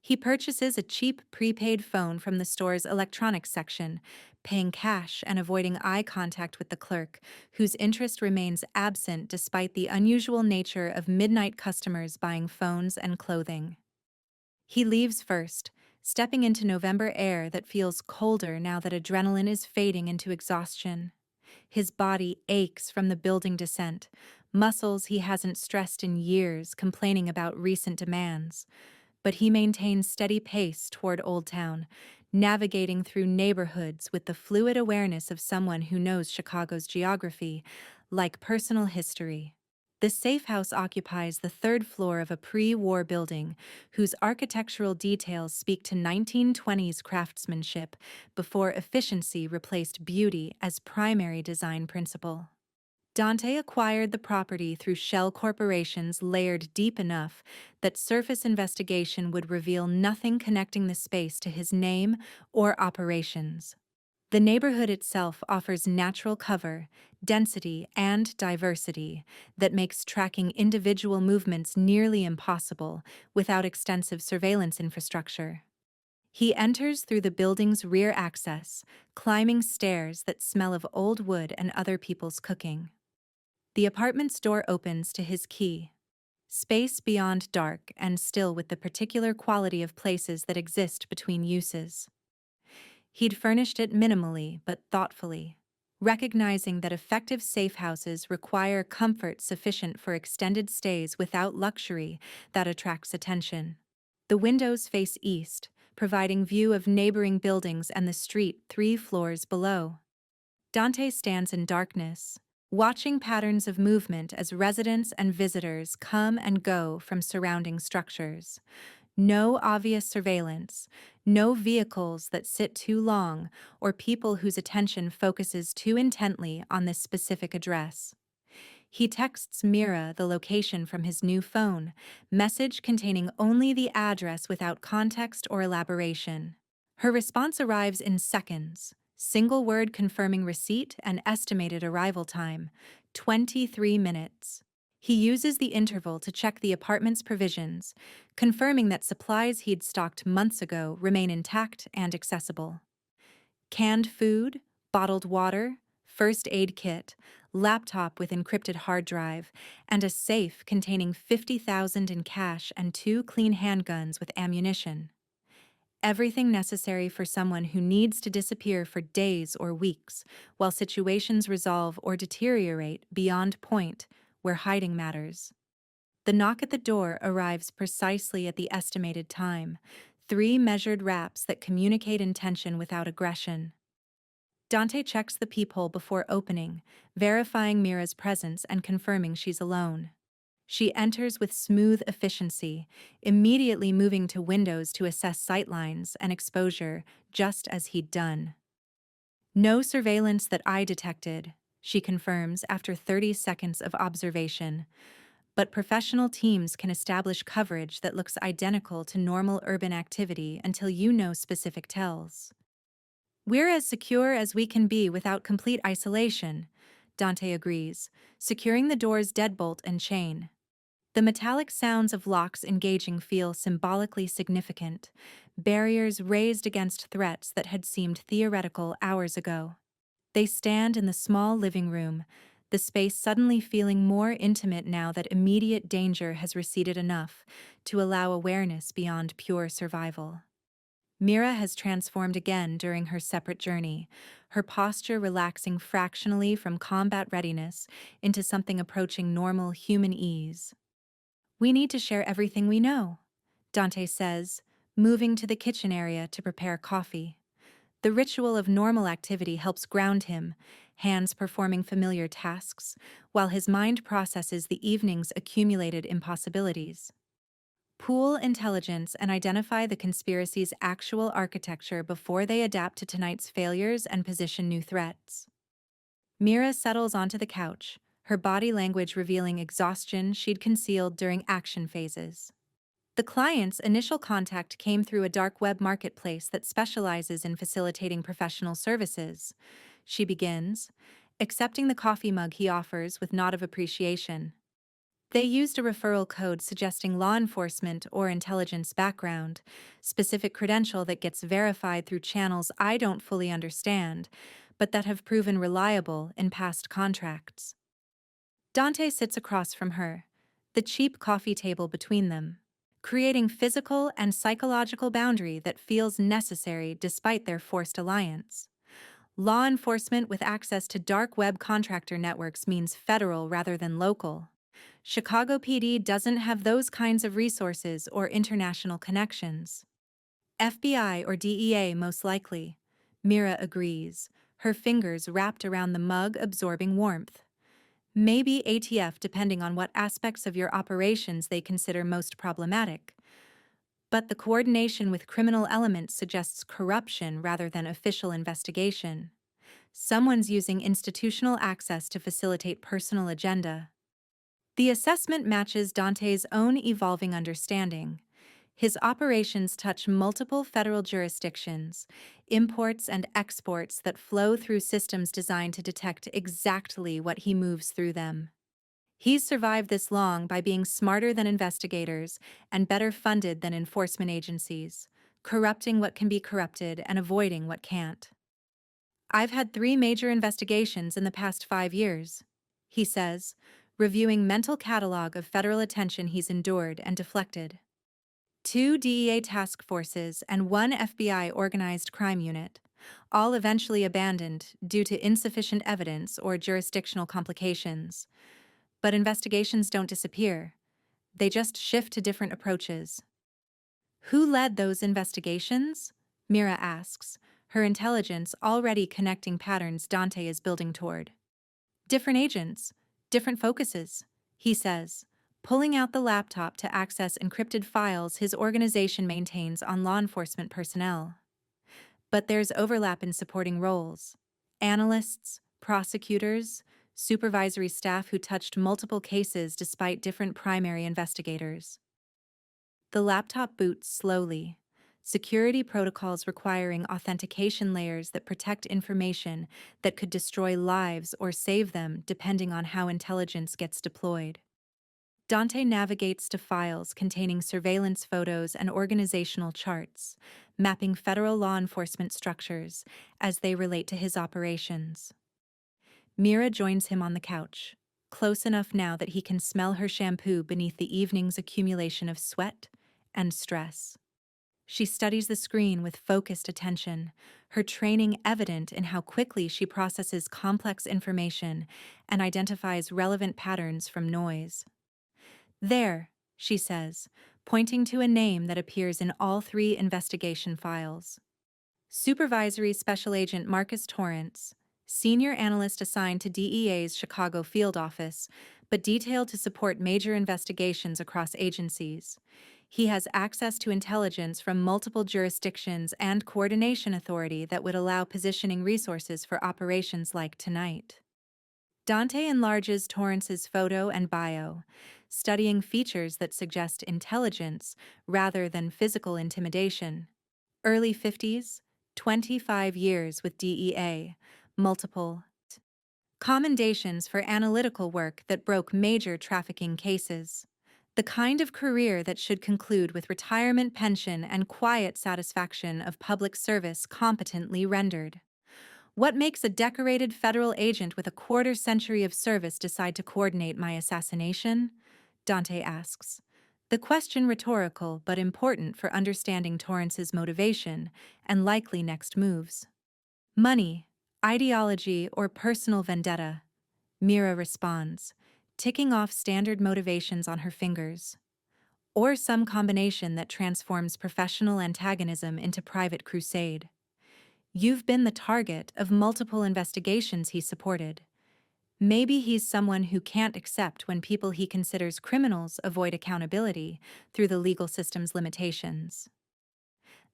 He purchases a cheap prepaid phone from the store's electronics section, paying cash and avoiding eye contact with the clerk, whose interest remains absent despite the unusual nature of midnight customers buying phones and clothing. He leaves first, stepping into November air that feels colder now that adrenaline is fading into exhaustion. His body aches from the building descent, muscles he hasn't stressed in years complaining about recent demands. But he maintains steady pace toward Old Town, navigating through neighborhoods with the fluid awareness of someone who knows Chicago's geography, like personal history. The safe house occupies the third floor of a pre-war building, whose architectural details speak to 1920s craftsmanship before efficiency replaced beauty as primary design principle. Dante acquired the property through shell corporations layered deep enough that surface investigation would reveal nothing connecting the space to his name or operations. The neighborhood itself offers natural cover, density, and diversity that makes tracking individual movements nearly impossible without extensive surveillance infrastructure. He enters through the building's rear access, climbing stairs that smell of old wood and other people's cooking. The apartment's door opens to his key. Space beyond dark and still with the particular quality of places that exist between uses. He'd furnished it minimally but thoughtfully, recognizing that effective safe houses require comfort sufficient for extended stays without luxury that attracts attention. The windows face east, providing view of neighboring buildings and the street 3 floors below. Dante stands in darkness, watching patterns of movement as residents and visitors come and go from surrounding structures. No obvious surveillance, no vehicles that sit too long, or people whose attention focuses too intently on this specific address. He texts Mira the location from his new phone, message containing only the address without context or elaboration. Her response arrives in seconds, single word confirming receipt and estimated arrival time, 23 minutes. He uses the interval to check the apartment's provisions, confirming that supplies he'd stocked months ago remain intact and accessible. Canned food, bottled water, first aid kit, laptop with encrypted hard drive, and a safe containing $50,000 in cash and 2 clean handguns with ammunition. Everything necessary for someone who needs to disappear for days or weeks, while situations resolve or deteriorate beyond point where hiding matters. The knock at the door arrives precisely at the estimated time, 3 measured raps that communicate intention without aggression. Dante checks the peephole before opening, verifying Mira's presence and confirming she's alone. She enters with smooth efficiency, immediately moving to windows to assess sightlines and exposure, just as he'd done. No surveillance that I detected, she confirms after 30 seconds of observation, but professional teams can establish coverage that looks identical to normal urban activity until you know specific tells. We're as secure as we can be without complete isolation, Dante agrees, securing the door's deadbolt and chain. The metallic sounds of locks engaging feel symbolically significant, barriers raised against threats that had seemed theoretical hours ago. They stand in the small living room, the space suddenly feeling more intimate now that immediate danger has receded enough to allow awareness beyond pure survival. Mira has transformed again during her separate journey, her posture relaxing fractionally from combat readiness into something approaching normal human ease. "We need to share everything we know," Dante says, moving to the kitchen area to prepare coffee. The ritual of normal activity helps ground him, hands performing familiar tasks, while his mind processes the evening's accumulated impossibilities. Pool intelligence and identify the conspiracy's actual architecture before they adapt to tonight's failures and position new threats. Mira settles onto the couch, her body language revealing exhaustion she'd concealed during action phases. The client's initial contact came through a dark web marketplace that specializes in facilitating professional services. She begins, accepting the coffee mug he offers with nod of appreciation. They used a referral code suggesting law enforcement or intelligence background, specific credential that gets verified through channels I don't fully understand, but that have proven reliable in past contracts. Dante sits across from her, the cheap coffee table between them, creating physical and psychological boundary that feels necessary despite their forced alliance. Law enforcement with access to dark web contractor networks means federal rather than local. Chicago PD doesn't have those kinds of resources or international connections. FBI or DEA most likely. Mira agrees, her fingers wrapped around the mug absorbing warmth. Maybe ATF depending on what aspects of your operations they consider most problematic. But the coordination with criminal elements suggests corruption rather than official investigation. Someone's using institutional access to facilitate personal agenda. The assessment matches Dante's own evolving understanding. His operations touch multiple federal jurisdictions, imports and exports that flow through systems designed to detect exactly what he moves through them. He's survived this long by being smarter than investigators and better funded than enforcement agencies, corrupting what can be corrupted and avoiding what can't. "I've had 3 major investigations in the past 5 years," he says, reviewing mental catalog of federal attention he's endured and deflected. 2 DEA task forces and 1 FBI organized crime unit, all eventually abandoned due to insufficient evidence or jurisdictional complications. But investigations don't disappear. They just shift to different approaches. "Who led those investigations?" Mira asks, her intelligence already connecting patterns Dante is building toward. "Different agents, different focuses," he says, pulling out the laptop to access encrypted files his organization maintains on law enforcement personnel. But there's overlap in supporting roles. Analysts, prosecutors, supervisory staff who touched multiple cases despite different primary investigators. The laptop boots slowly. Security protocols requiring authentication layers that protect information that could destroy lives or save them depending on how intelligence gets deployed. Dante navigates to files containing surveillance photos and organizational charts, mapping federal law enforcement structures as they relate to his operations. Mira joins him on the couch, close enough now that he can smell her shampoo beneath the evening's accumulation of sweat and stress. She studies the screen with focused attention, her training evident in how quickly she processes complex information and identifies relevant patterns from noise. "There," she says, pointing to a name that appears in all 3 investigation files. Supervisory Special Agent Marcus Torrance, senior analyst assigned to DEA's Chicago field office, but detailed to support major investigations across agencies. He has access to intelligence from multiple jurisdictions and coordination authority that would allow positioning resources for operations like tonight. Dante enlarges Torrance's photo and bio, studying features that suggest intelligence rather than physical intimidation. Early 50s, 25 years with DEA, multiple commendations for analytical work that broke major trafficking cases. The kind of career that should conclude with retirement pension and quiet satisfaction of public service competently rendered. What makes a decorated federal agent with a quarter century of service decide to coordinate my assassination? Dante asks. The question rhetorical but important for understanding Torrance's motivation and likely next moves. Money, ideology, or personal vendetta? Mira responds, ticking off standard motivations on her fingers. Or some combination that transforms professional antagonism into private crusade. You've been the target of multiple investigations he supported. Maybe he's someone who can't accept when people he considers criminals avoid accountability through the legal system's limitations.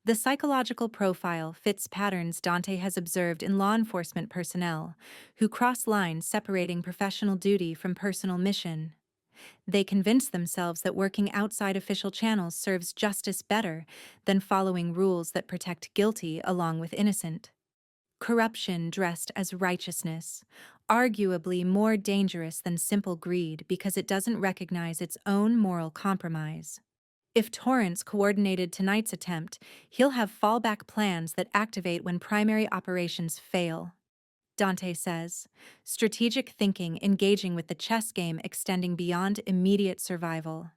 The psychological profile fits patterns Dante has observed in law enforcement personnel, who cross lines separating professional duty from personal mission. They convince themselves that working outside official channels serves justice better than following rules that protect guilty along with innocent. Corruption dressed as righteousness, arguably more dangerous than simple greed because it doesn't recognize its own moral compromise. If Torrance coordinated tonight's attempt, he'll have fallback plans that activate when primary operations fail. Dante says, strategic thinking engaging with the chess game extending beyond immediate survival.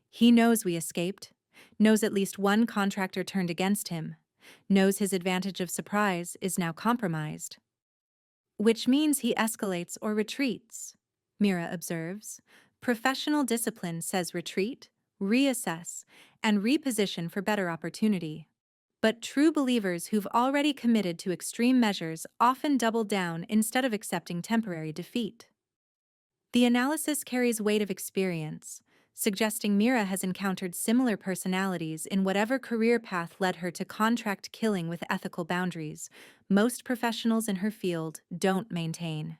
He knows we escaped, knows at least one contractor turned against him, knows his advantage of surprise is now compromised. Which means he escalates or retreats, Mira observes. Professional discipline says retreat, reassess, and reposition for better opportunity. But true believers who've already committed to extreme measures often double down instead of accepting temporary defeat. The analysis carries weight of experience, suggesting Mira has encountered similar personalities in whatever career path led her to contract killing with ethical boundaries most professionals in her field don't maintain.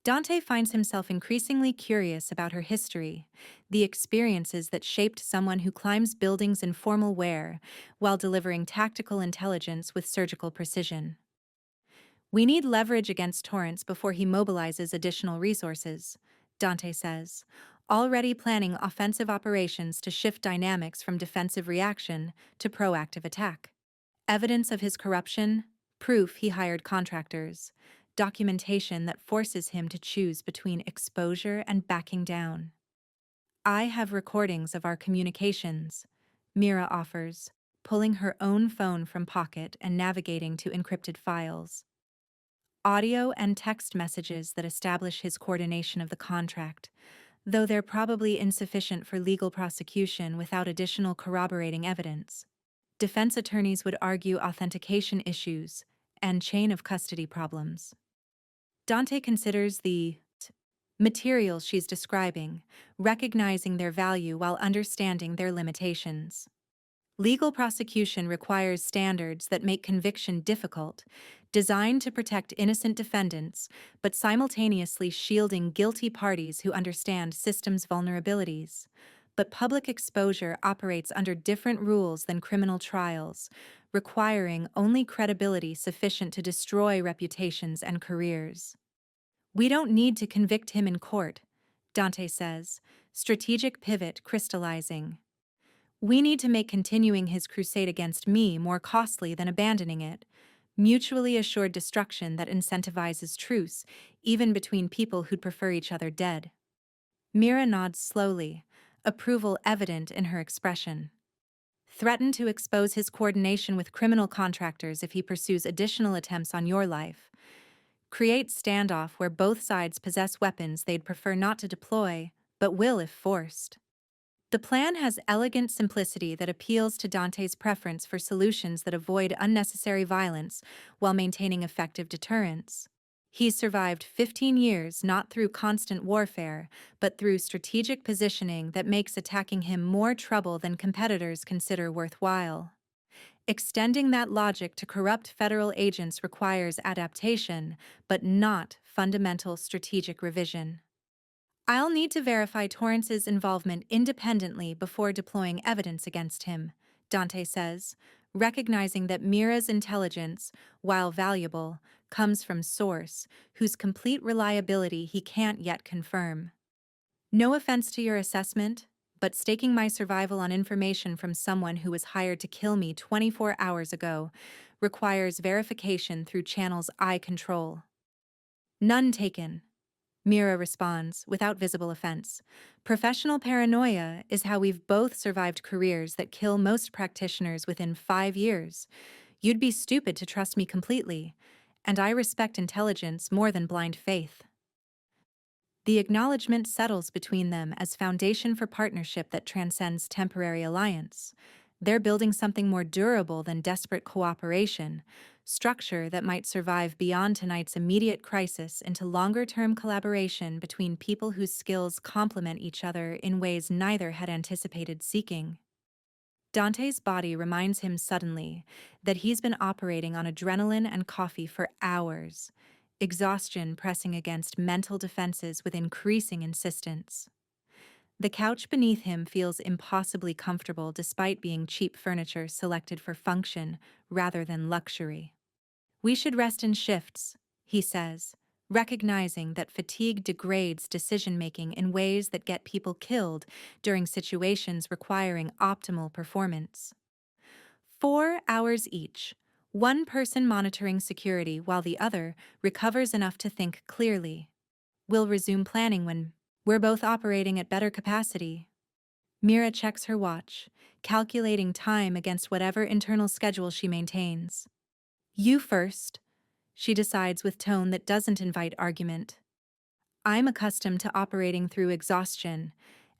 Dante finds himself increasingly curious about her history, the experiences that shaped someone who climbs buildings in formal wear while delivering tactical intelligence with surgical precision. We need leverage against Torrance before he mobilizes additional resources, Dante says, already planning offensive operations to shift dynamics from defensive reaction to proactive attack. Evidence of his corruption, proof he hired contractors, documentation that forces him to choose between exposure and backing down. I have recordings of our communications, Mira offers, pulling her own phone from pocket and navigating to encrypted files. Audio and text messages that establish his coordination of the contract, though they're probably insufficient for legal prosecution without additional corroborating evidence. Defense attorneys would argue authentication issues and chain of custody problems. Dante considers the materials she's describing, recognizing their value while understanding their limitations. Legal prosecution requires standards that make conviction difficult, designed to protect innocent defendants, but simultaneously shielding guilty parties who understand systems' vulnerabilities. But public exposure operates under different rules than criminal trials, requiring only credibility sufficient to destroy reputations and careers. We don't need to convict him in court, Dante says, strategic pivot crystallizing. We need to make continuing his crusade against me more costly than abandoning it, mutually assured destruction that incentivizes truce, even between people who'd prefer each other dead. Mira nods slowly, approval evident in her expression. Threaten to expose his coordination with criminal contractors if he pursues additional attempts on your life. Create standoff where both sides possess weapons they'd prefer not to deploy, but will if forced. The plan has elegant simplicity that appeals to Dante's preference for solutions that avoid unnecessary violence while maintaining effective deterrence. He's survived 15 years not through constant warfare, but through strategic positioning that makes attacking him more trouble than competitors consider worthwhile. Extending that logic to corrupt federal agents requires adaptation, but not fundamental strategic revision. I'll need to verify Torrance's involvement independently before deploying evidence against him, Dante says, recognizing that Mira's intelligence, while valuable, comes from source whose complete reliability he can't yet confirm. No offense to your assessment, but staking my survival on information from someone who was hired to kill me 24 hours ago requires verification through channels I control. None taken, Mira responds, without visible offense. Professional paranoia is how we've both survived careers that kill most practitioners within 5 years. You'd be stupid to trust me completely, and I respect intelligence more than blind faith. The acknowledgement settles between them as foundation for partnership that transcends temporary alliance. They're building something more durable than desperate cooperation, structure that might survive beyond tonight's immediate crisis into longer-term collaboration between people whose skills complement each other in ways neither had anticipated seeking. Dante's body reminds him suddenly that he's been operating on adrenaline and coffee for hours, exhaustion pressing against mental defenses with increasing insistence. The couch beneath him feels impossibly comfortable despite being cheap furniture selected for function rather than luxury. We should rest in shifts, he says, recognizing that fatigue degrades decision-making in ways that get people killed during situations requiring optimal performance. 4 hours each, one person monitoring security while the other recovers enough to think clearly. We'll resume planning when we're both operating at better capacity. Mira checks her watch, calculating time against whatever internal schedule she maintains. You first, she decides with tone that doesn't invite argument. I'm accustomed to operating through exhaustion,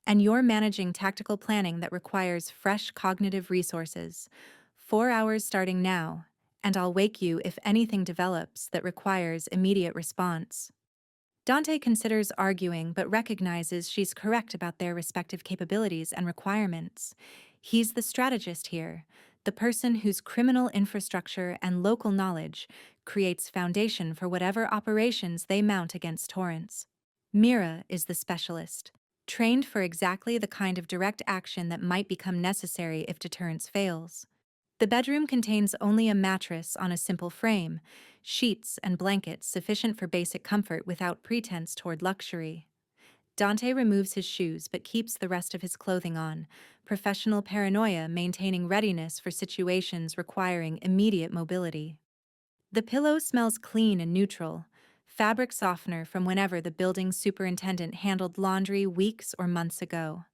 and you're managing tactical planning that requires fresh cognitive resources. 4 hours starting now, and I'll wake you if anything develops that requires immediate response. Dante considers arguing but recognizes she's correct about their respective capabilities and requirements. He's the strategist here, the person whose criminal infrastructure and local knowledge creates foundation for whatever operations they mount against Torrance. Mira is the specialist, trained for exactly the kind of direct action that might become necessary if deterrence fails. The bedroom contains only a mattress on a simple frame, sheets and blankets sufficient for basic comfort without pretense toward luxury. Dante removes his shoes but keeps the rest of his clothing on, professional paranoia maintaining readiness for situations requiring immediate mobility. The pillow smells clean and neutral, fabric softener from whenever the building superintendent handled laundry weeks or months ago.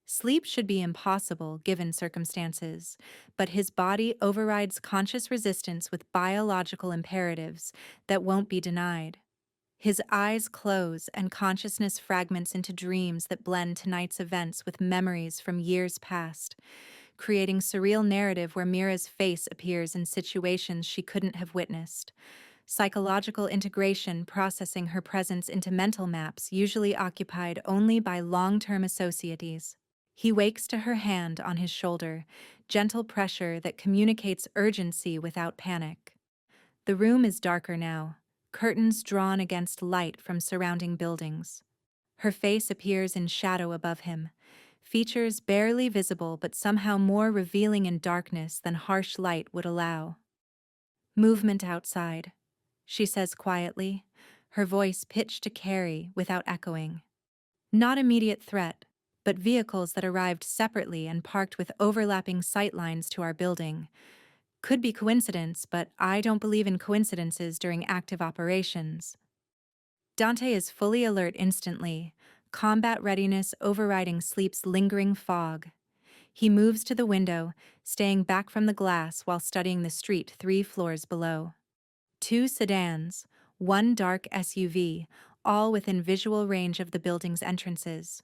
Sleep should be impossible given circumstances, but his body overrides conscious resistance with biological imperatives that won't be denied. His eyes close and consciousness fragments into dreams that blend tonight's events with memories from years past, creating surreal narrative where Mira's face appears in situations she couldn't have witnessed. Psychological integration processing her presence into mental maps usually occupied only by long-term associates. He wakes to her hand on his shoulder, gentle pressure that communicates urgency without panic. The room is darker now, curtains drawn against light from surrounding buildings. Her face appears in shadow above him, features barely visible but somehow more revealing in darkness than harsh light would allow. Movement outside, she says quietly, her voice pitched to carry without echoing. Not immediate threat, but vehicles that arrived separately and parked with overlapping sight lines to our building. Could be coincidence, but I don't believe in coincidences during active operations. Dante is fully alert instantly, combat readiness overriding sleep's lingering fog. He moves to the window, staying back from the glass while studying the street 3 floors below. 2 sedans, 1 dark SUV, all within visual range of the building's entrances.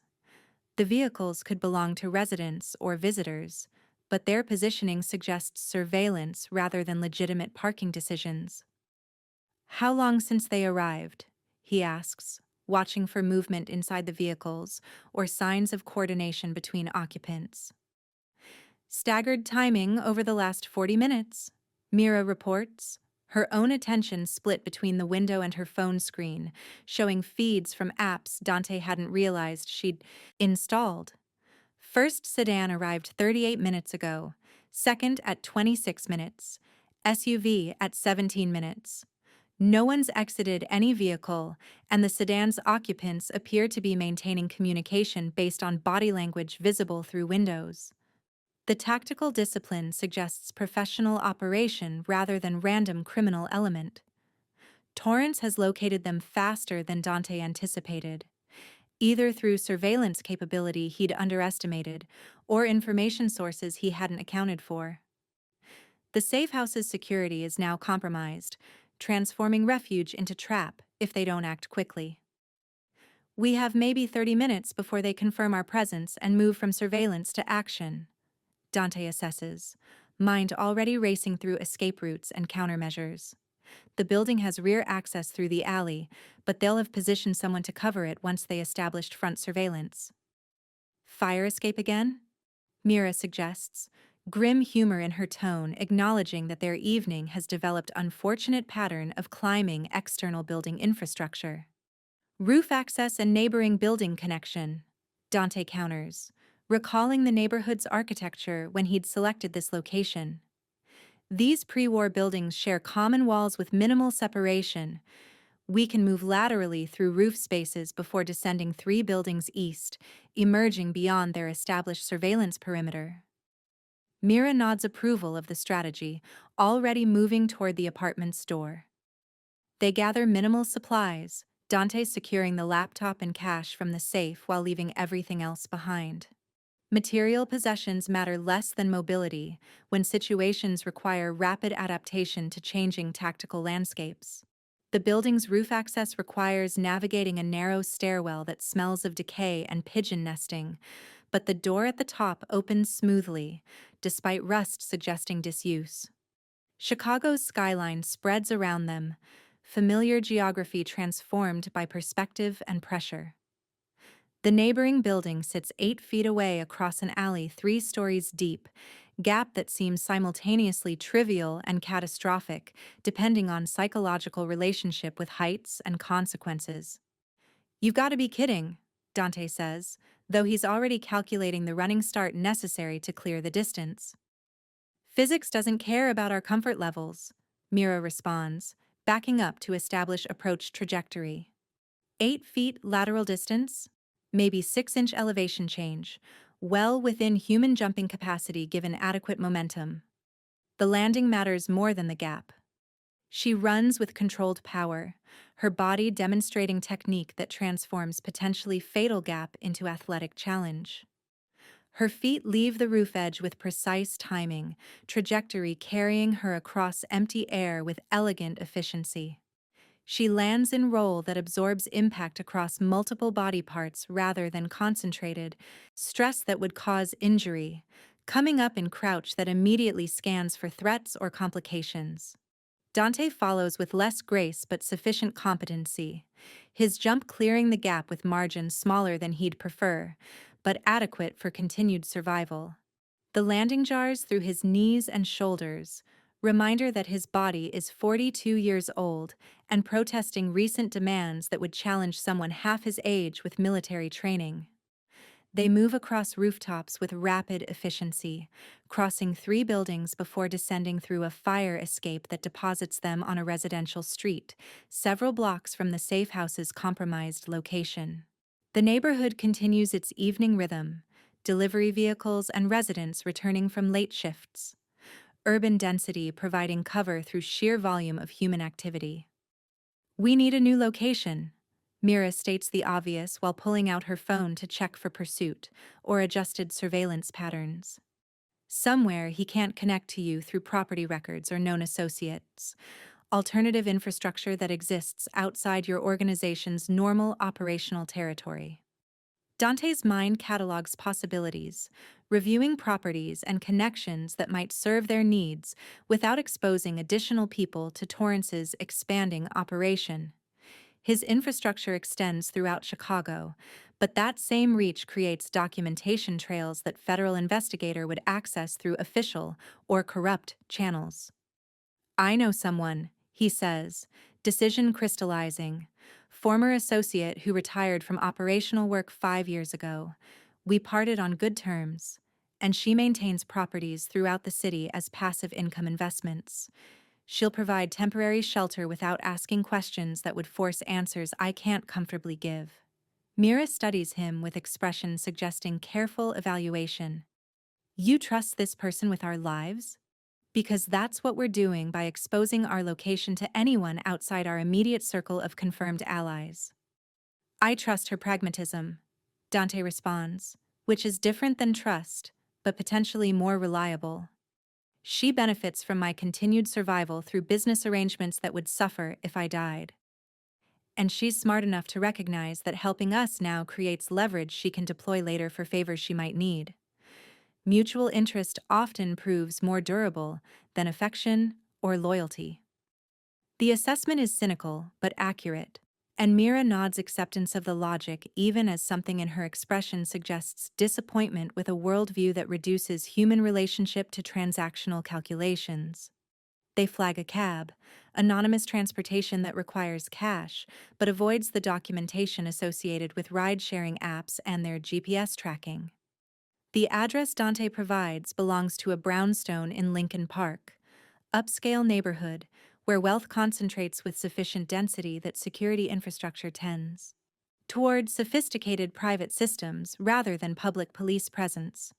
The vehicles could belong to residents or visitors, but their positioning suggests surveillance rather than legitimate parking decisions. How long since they arrived? He asks, watching for movement inside the vehicles or signs of coordination between occupants. Staggered timing over the last 40 minutes, Mira reports, her own attention split between the window and her phone screen, showing feeds from apps Dante hadn't realized she'd installed. First sedan arrived 38 minutes ago, second at 26 minutes, SUV at 17 minutes. No one's exited any vehicle, and the sedan's occupants appear to be maintaining communication based on body language visible through windows. The tactical discipline suggests professional operation rather than random criminal element. Torrance has located them faster than Dante anticipated, either through surveillance capability he'd underestimated or information sources he hadn't accounted for. The safe house's security is now compromised, transforming refuge into trap if they don't act quickly. We have maybe 30 minutes before they confirm our presence and move from surveillance to action, Dante assesses, mind already racing through escape routes and countermeasures. The building has rear access through the alley, but they'll have positioned someone to cover it once they established front surveillance. Fire escape again? Mira suggests, grim humor in her tone, acknowledging that their evening has developed unfortunate pattern of climbing external building infrastructure. Roof access and neighboring building connection, Dante counters, recalling the neighborhood's architecture when he'd selected this location. These pre-war buildings share common walls with minimal separation. We can move laterally through roof spaces before descending 3 buildings east, emerging beyond their established surveillance perimeter. Mira nods approval of the strategy, already moving toward the apartment's door. They gather minimal supplies, Dante securing the laptop and cash from the safe while leaving everything else behind. Material possessions matter less than mobility when situations require rapid adaptation to changing tactical landscapes. The building's roof access requires navigating a narrow stairwell that smells of decay and pigeon nesting, but the door at the top opens smoothly, despite rust suggesting disuse. Chicago's skyline spreads around them, familiar geography transformed by perspective and pressure. The neighboring building sits 8 feet away across an alley 3 stories deep, gap that seems simultaneously trivial and catastrophic, depending on psychological relationship with heights and consequences. "You've got to be kidding," Dante says, though he's already calculating the running start necessary to clear the distance. "Physics doesn't care about our comfort levels," Mira responds, backing up to establish approach trajectory. 8 feet lateral distance? Maybe 6-inch elevation change, well within human jumping capacity given adequate momentum. The landing matters more than the gap. She runs with controlled power, her body demonstrating technique that transforms potentially fatal gap into athletic challenge. Her feet leave the roof edge with precise timing, trajectory carrying her across empty air with elegant efficiency. She lands in roll that absorbs impact across multiple body parts rather than concentrated, stress that would cause injury, coming up in crouch that immediately scans for threats or complications. Dante follows with less grace but sufficient competency, his jump clearing the gap with margins smaller than he'd prefer, but adequate for continued survival. The landing jars through his knees and shoulders, reminder that his body is 42 years old and protesting recent demands that would challenge someone half his age with military training. They move across rooftops with rapid efficiency, crossing 3 buildings before descending through a fire escape that deposits them on a residential street, several blocks from the safe house's compromised location. The neighborhood continues its evening rhythm, delivery vehicles and residents returning from late shifts. Urban density providing cover through sheer volume of human activity. "We need a new location," Mira states the obvious while pulling out her phone to check for pursuit or adjusted surveillance patterns. "Somewhere he can't connect to you through property records or known associates. Alternative infrastructure that exists outside your organization's normal operational territory." Dante's mind catalogs possibilities, reviewing properties and connections that might serve their needs without exposing additional people to Torrance's expanding operation. His infrastructure extends throughout Chicago, but that same reach creates documentation trails that federal investigator would access through official or corrupt channels. "I know someone," he says, decision crystallizing. "Former associate who retired from operational work 5 years ago. We parted on good terms, and she maintains properties throughout the city as passive income investments. She'll provide temporary shelter without asking questions that would force answers I can't comfortably give. Mira studies him with expression suggesting careful evaluation. You trust this person with our lives? Because that's what we're doing by exposing our location to anyone outside our immediate circle of confirmed allies. I trust her pragmatism, Dante responds, which is different than trust, but potentially more reliable. She benefits from my continued survival through business arrangements that would suffer if I died. And she's smart enough to recognize that helping us now creates leverage she can deploy later for favors she might need. Mutual interest often proves more durable than affection or loyalty. The assessment is cynical but accurate, and Mira nods acceptance of the logic even as something in her expression suggests disappointment with a worldview that reduces human relationship to transactional calculations. They flag a cab, anonymous transportation that requires cash, but avoids the documentation associated with ride-sharing apps and their GPS tracking. The address Dante provides belongs to a brownstone in Lincoln Park, upscale neighborhood where wealth concentrates with sufficient density that security infrastructure tends toward sophisticated private systems rather than public police presence.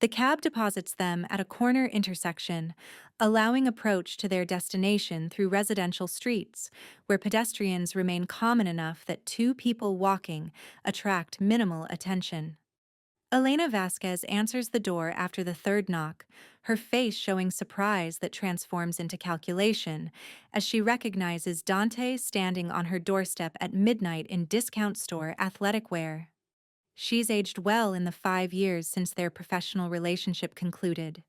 The cab deposits them at a corner intersection, allowing approach to their destination through residential streets, where pedestrians remain common enough that two people walking attract minimal attention. Elena Vasquez answers the door after the third knock, her face showing surprise that transforms into calculation as she recognizes Dante standing on her doorstep at midnight in discount store athletic wear. She's aged well in the 5 years since their professional relationship concluded,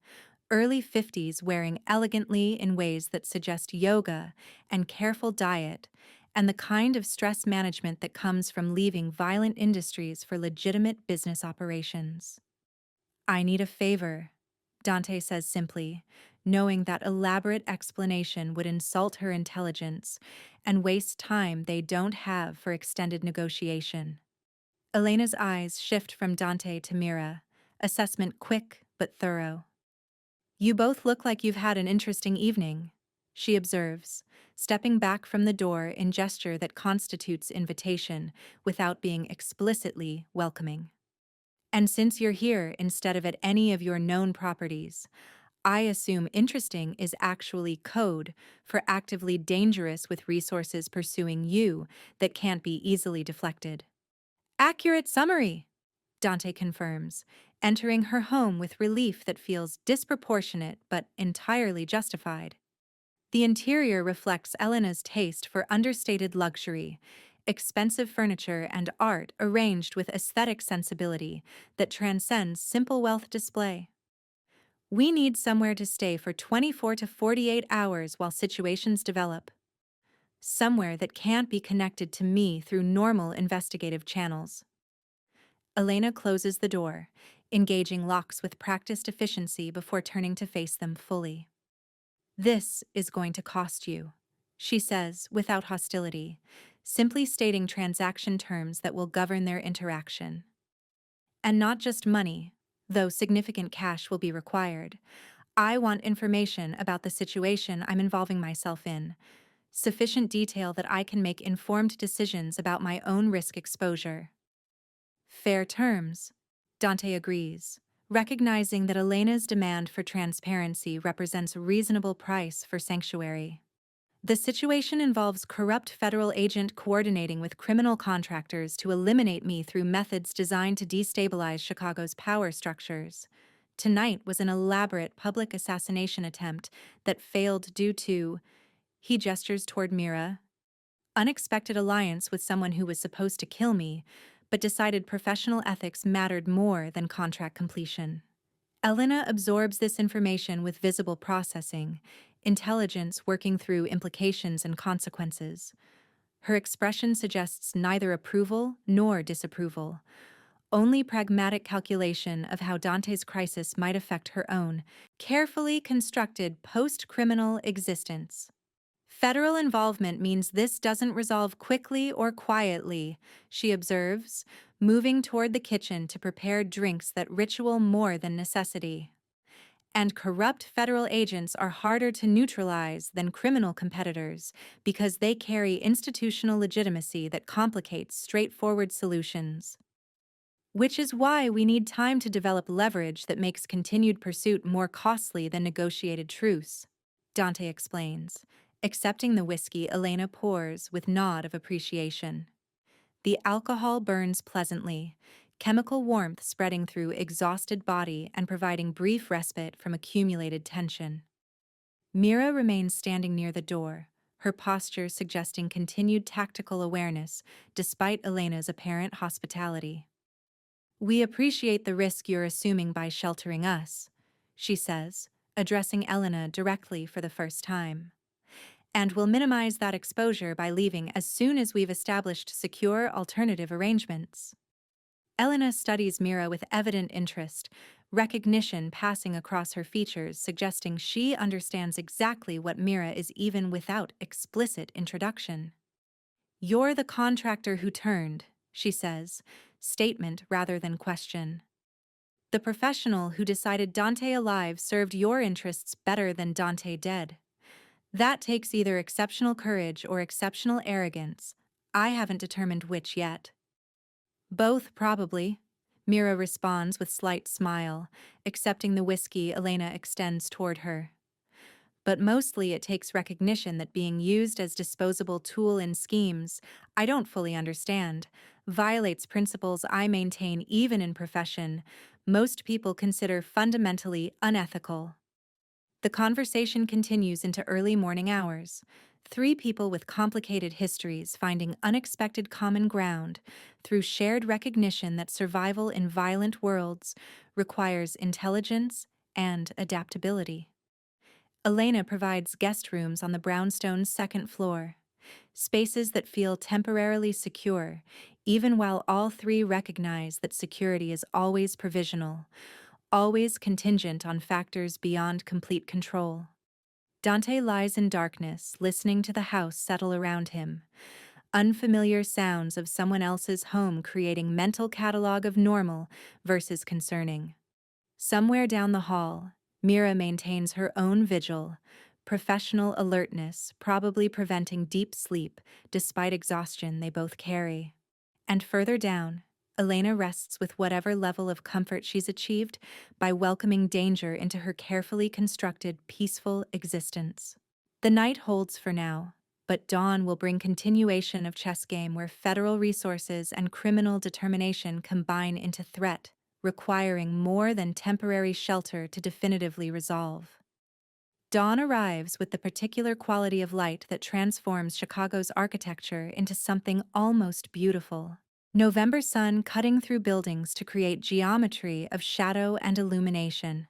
early 50s wearing elegantly in ways that suggest yoga and careful diet, and the kind of stress management that comes from leaving violent industries for legitimate business operations. I need a favor, Dante says simply, knowing that elaborate explanation would insult her intelligence and waste time they don't have for extended negotiation. Elena's eyes shift from Dante to Mira, assessment quick but thorough. You both look like you've had an interesting evening, she observes, stepping back from the door in gesture that constitutes invitation without being explicitly welcoming. And since you're here instead of at any of your known properties, I assume interesting is actually code for actively dangerous with resources pursuing you that can't be easily deflected. Accurate summary, Dante confirms, entering her home with relief that feels disproportionate but entirely justified. The interior reflects Elena's taste for understated luxury, expensive furniture and art arranged with aesthetic sensibility that transcends simple wealth display. We need somewhere to stay for 24 to 48 hours while situations develop. Somewhere that can't be connected to me through normal investigative channels. Elena closes the door, engaging locks with practiced efficiency before turning to face them fully. This is going to cost you, she says without hostility, simply stating transaction terms that will govern their interaction. And not just money, though significant cash will be required. I want information about the situation I'm involving myself in, sufficient detail that I can make informed decisions about my own risk exposure. Fair terms, Dante agrees, recognizing that Elena's demand for transparency represents a reasonable price for sanctuary. The situation involves corrupt federal agent coordinating with criminal contractors to eliminate me through methods designed to destabilize Chicago's power structures. Tonight was an elaborate public assassination attempt that failed due to, he gestures toward Mira, unexpected alliance with someone who was supposed to kill me, but decided professional ethics mattered more than contract completion. Elena absorbs this information with visible processing, intelligence working through implications and consequences. Her expression suggests neither approval nor disapproval, only pragmatic calculation of how Dante's crisis might affect her own, carefully constructed post-criminal existence. Federal involvement means this doesn't resolve quickly or quietly, she observes, moving toward the kitchen to prepare drinks that ritual more than necessity. And corrupt federal agents are harder to neutralize than criminal competitors because they carry institutional legitimacy that complicates straightforward solutions. Which is why we need time to develop leverage that makes continued pursuit more costly than negotiated truce, Dante explains, accepting the whiskey Elena pours with nod of appreciation. The alcohol burns pleasantly, chemical warmth spreading through exhausted body and providing brief respite from accumulated tension. Mira remains standing near the door, her posture suggesting continued tactical awareness despite Elena's apparent hospitality. "We appreciate the risk you're assuming by sheltering us," she says, addressing Elena directly for the first time. "And we'll minimize that exposure by leaving as soon as we've established secure alternative arrangements." Elena studies Mira with evident interest, recognition passing across her features, suggesting she understands exactly what Mira is even without explicit introduction. "You're the contractor who turned," she says, statement rather than question. "The professional who decided Dante alive served your interests better than Dante dead. That takes either exceptional courage or exceptional arrogance. I haven't determined which yet." "Both, probably," Mira responds with slight smile, accepting the whiskey Elena extends toward her. "But mostly it takes recognition that being used as disposable tool in schemes I don't fully understand violates principles I maintain even in profession most people consider fundamentally unethical." The conversation continues into early morning hours. Three people with complicated histories finding unexpected common ground through shared recognition that survival in violent worlds requires intelligence and adaptability. Elena provides guest rooms on the brownstone's second floor, spaces that feel temporarily secure, even while all three recognize that security is always provisional, always contingent on factors beyond complete control. Dante lies in darkness, listening to the house settle around him. Unfamiliar sounds of someone else's home creating mental catalog of normal versus concerning. Somewhere down the hall, Mira maintains her own vigil, professional alertness probably preventing deep sleep despite exhaustion they both carry. And further down, Elena rests with whatever level of comfort she's achieved by welcoming danger into her carefully constructed, peaceful existence. The night holds for now, but dawn will bring continuation of chess game where federal resources and criminal determination combine into threat, requiring more than temporary shelter to definitively resolve. Dawn arrives with the particular quality of light that transforms Chicago's architecture into something almost beautiful. November sun cutting through buildings to create geometry of shadow and illumination.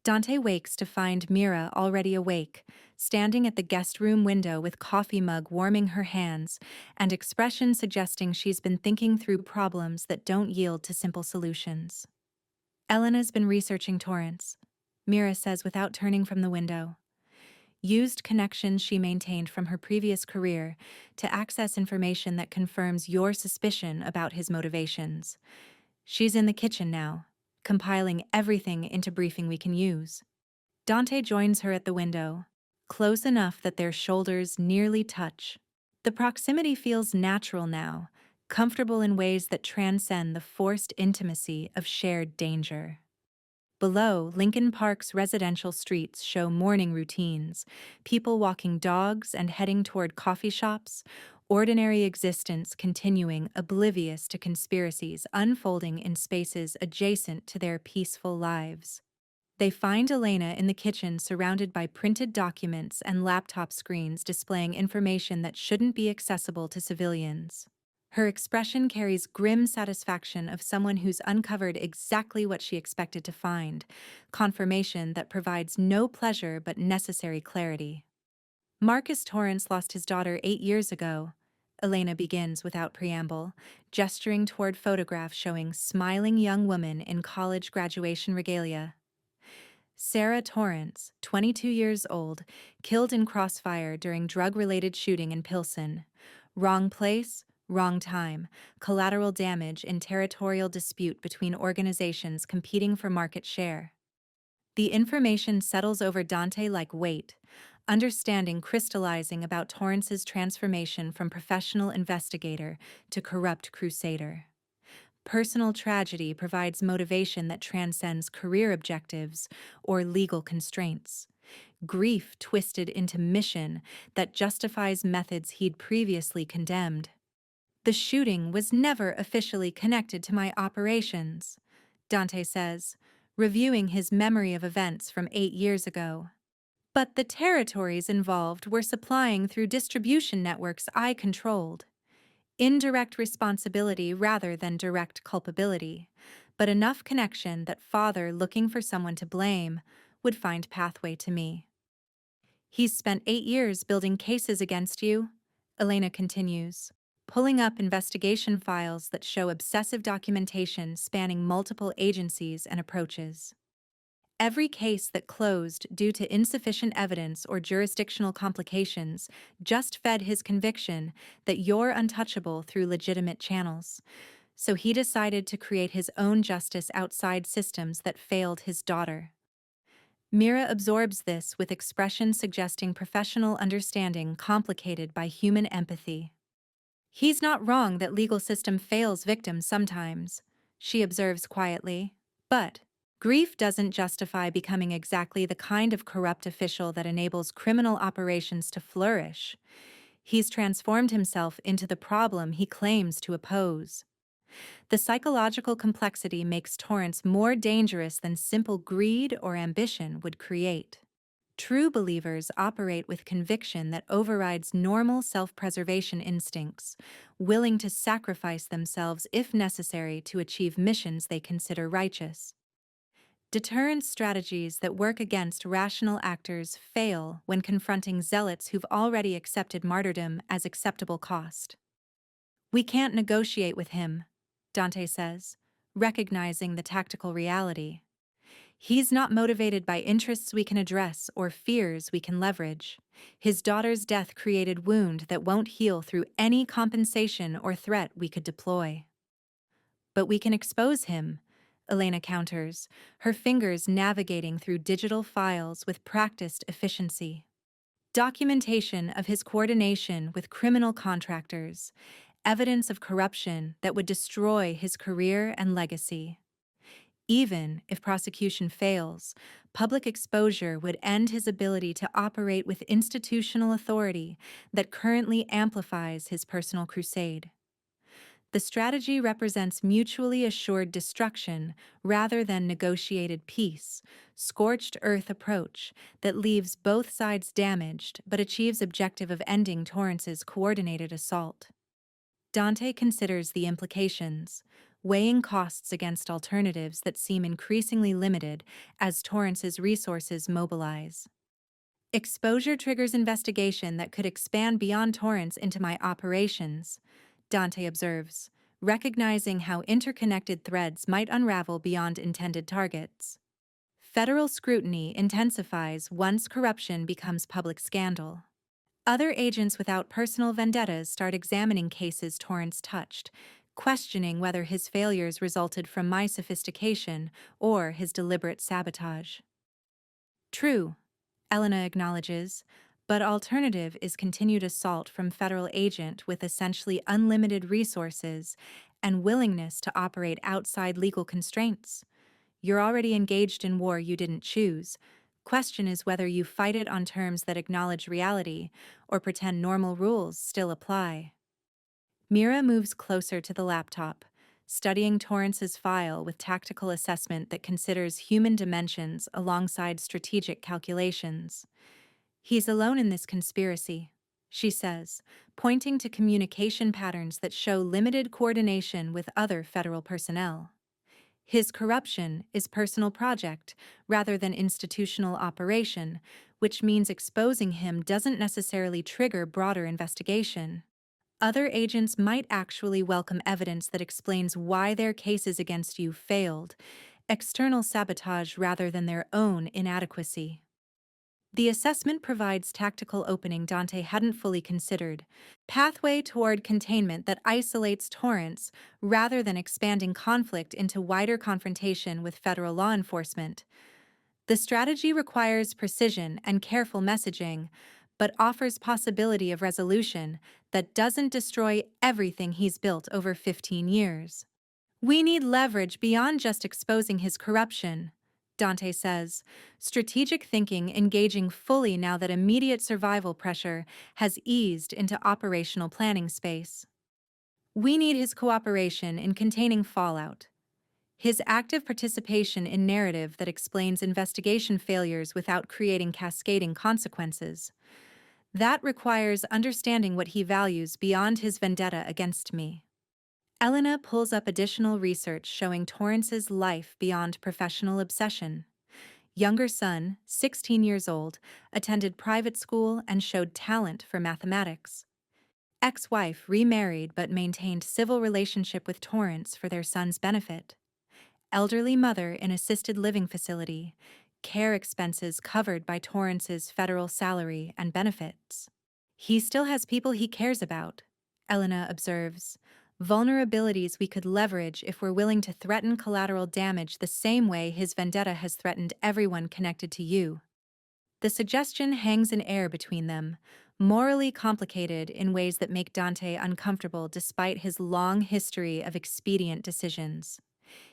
Dante wakes to find Mira already awake, standing at the guest room window with coffee mug warming her hands and expression suggesting she's been thinking through problems that don't yield to simple solutions. "Elena's been researching torrents," Mira says without turning from the window. "Used connections she maintained from her previous career to access information that confirms your suspicion about his motivations. She's in the kitchen now, compiling everything into briefing we can use." Dante joins her at the window, close enough that their shoulders nearly touch. The proximity feels natural now, comfortable in ways that transcend the forced intimacy of shared danger. Below, Lincoln Park's residential streets show morning routines, people walking dogs and heading toward coffee shops, ordinary existence continuing oblivious to conspiracies unfolding in spaces adjacent to their peaceful lives. They find Elena in the kitchen surrounded by printed documents and laptop screens displaying information that shouldn't be accessible to civilians. Her expression carries grim satisfaction of someone who's uncovered exactly what she expected to find, confirmation that provides no pleasure but necessary clarity. "Marcus Torrance lost his daughter 8 years ago," Elena begins without preamble, gesturing toward photographs showing smiling young woman in college graduation regalia. "Sarah Torrance, 22 years old, killed in crossfire during drug-related shooting in Pilsen. Wrong place, wrong time, collateral damage in territorial dispute between organizations competing for market share." The information settles over Dante like weight, understanding crystallizing about Torrance's transformation from professional investigator to corrupt crusader. Personal tragedy provides motivation that transcends career objectives or legal constraints. Grief twisted into mission that justifies methods he'd previously condemned. The shooting was never officially connected to my operations, Dante says, reviewing his memory of events from 8 years ago. But the territories involved were supplying through distribution networks I controlled. Indirect responsibility rather than direct culpability, but enough connection that father looking for someone to blame would find pathway to me. He's spent 8 years building cases against you, Elena continues, pulling up investigation files that show obsessive documentation spanning multiple agencies and approaches. Every case that closed due to insufficient evidence or jurisdictional complications just fed his conviction that you're untouchable through legitimate channels. So he decided to create his own justice outside systems that failed his daughter. Mira absorbs this with expression suggesting professional understanding complicated by human empathy. He's not wrong that legal system fails victims sometimes, she observes quietly, but grief doesn't justify becoming exactly the kind of corrupt official that enables criminal operations to flourish. He's transformed himself into the problem he claims to oppose. The psychological complexity makes Torrance more dangerous than simple greed or ambition would create. True believers operate with conviction that overrides normal self-preservation instincts, willing to sacrifice themselves if necessary to achieve missions they consider righteous. Deterrence strategies that work against rational actors fail when confronting zealots who've already accepted martyrdom as acceptable cost. We can't negotiate with him, Dante says, recognizing the tactical reality. He's not motivated by interests we can address or fears we can leverage. His daughter's death created wound that won't heal through any compensation or threat we could deploy. But we can expose him, Elena counters, her fingers navigating through digital files with practiced efficiency. Documentation of his coordination with criminal contractors, evidence of corruption that would destroy his career and legacy. Even if prosecution fails, public exposure would end his ability to operate with institutional authority that currently amplifies his personal crusade. The strategy represents mutually assured destruction rather than negotiated peace, scorched earth approach that leaves both sides damaged but achieves objective of ending Torrance's coordinated assault. Dante considers the implications, weighing costs against alternatives that seem increasingly limited as Torrance's resources mobilize. Exposure triggers investigation that could expand beyond Torrance into my operations, Dante observes, recognizing how interconnected threads might unravel beyond intended targets. Federal scrutiny intensifies once corruption becomes public scandal. Other agents without personal vendettas start examining cases Torrance touched, questioning whether his failures resulted from my sophistication or his deliberate sabotage. True, Elena acknowledges, but alternative is continued assault from federal agent with essentially unlimited resources and willingness to operate outside legal constraints. You're already engaged in war you didn't choose. Question is whether you fight it on terms that acknowledge reality or pretend normal rules still apply. Mira moves closer to the laptop, studying Torrance's file with tactical assessment that considers human dimensions alongside strategic calculations. He's alone in this conspiracy, she says, pointing to communication patterns that show limited coordination with other federal personnel. His corruption is personal project rather than institutional operation, which means exposing him doesn't necessarily trigger broader investigation. Other agents might actually welcome evidence that explains why their cases against you failed, external sabotage rather than their own inadequacy. The assessment provides tactical opening Dante hadn't fully considered, pathway toward containment that isolates Torrance rather than expanding conflict into wider confrontation with federal law enforcement. The strategy requires precision and careful messaging, but offers possibility of resolution that doesn't destroy everything he's built over 15 years. We need leverage beyond just exposing his corruption, Dante says, strategic thinking engaging fully now that immediate survival pressure has eased into operational planning space. We need his cooperation in containing fallout, his active participation in narrative that explains investigation failures without creating cascading consequences. That requires understanding what he values beyond his vendetta against me. Elena pulls up additional research showing Torrance's life beyond professional obsession. Younger son, 16 years old, attended private school and showed talent for mathematics. Ex-wife remarried but maintained civil relationship with Torrance for their son's benefit. Elderly mother in assisted living facility, care expenses covered by Torrance's federal salary and benefits. He still has people he cares about, Elena observes. Vulnerabilities we could leverage if we're willing to threaten collateral damage the same way his vendetta has threatened everyone connected to you. The suggestion hangs in air between them, morally complicated in ways that make Dante uncomfortable despite his long history of expedient decisions.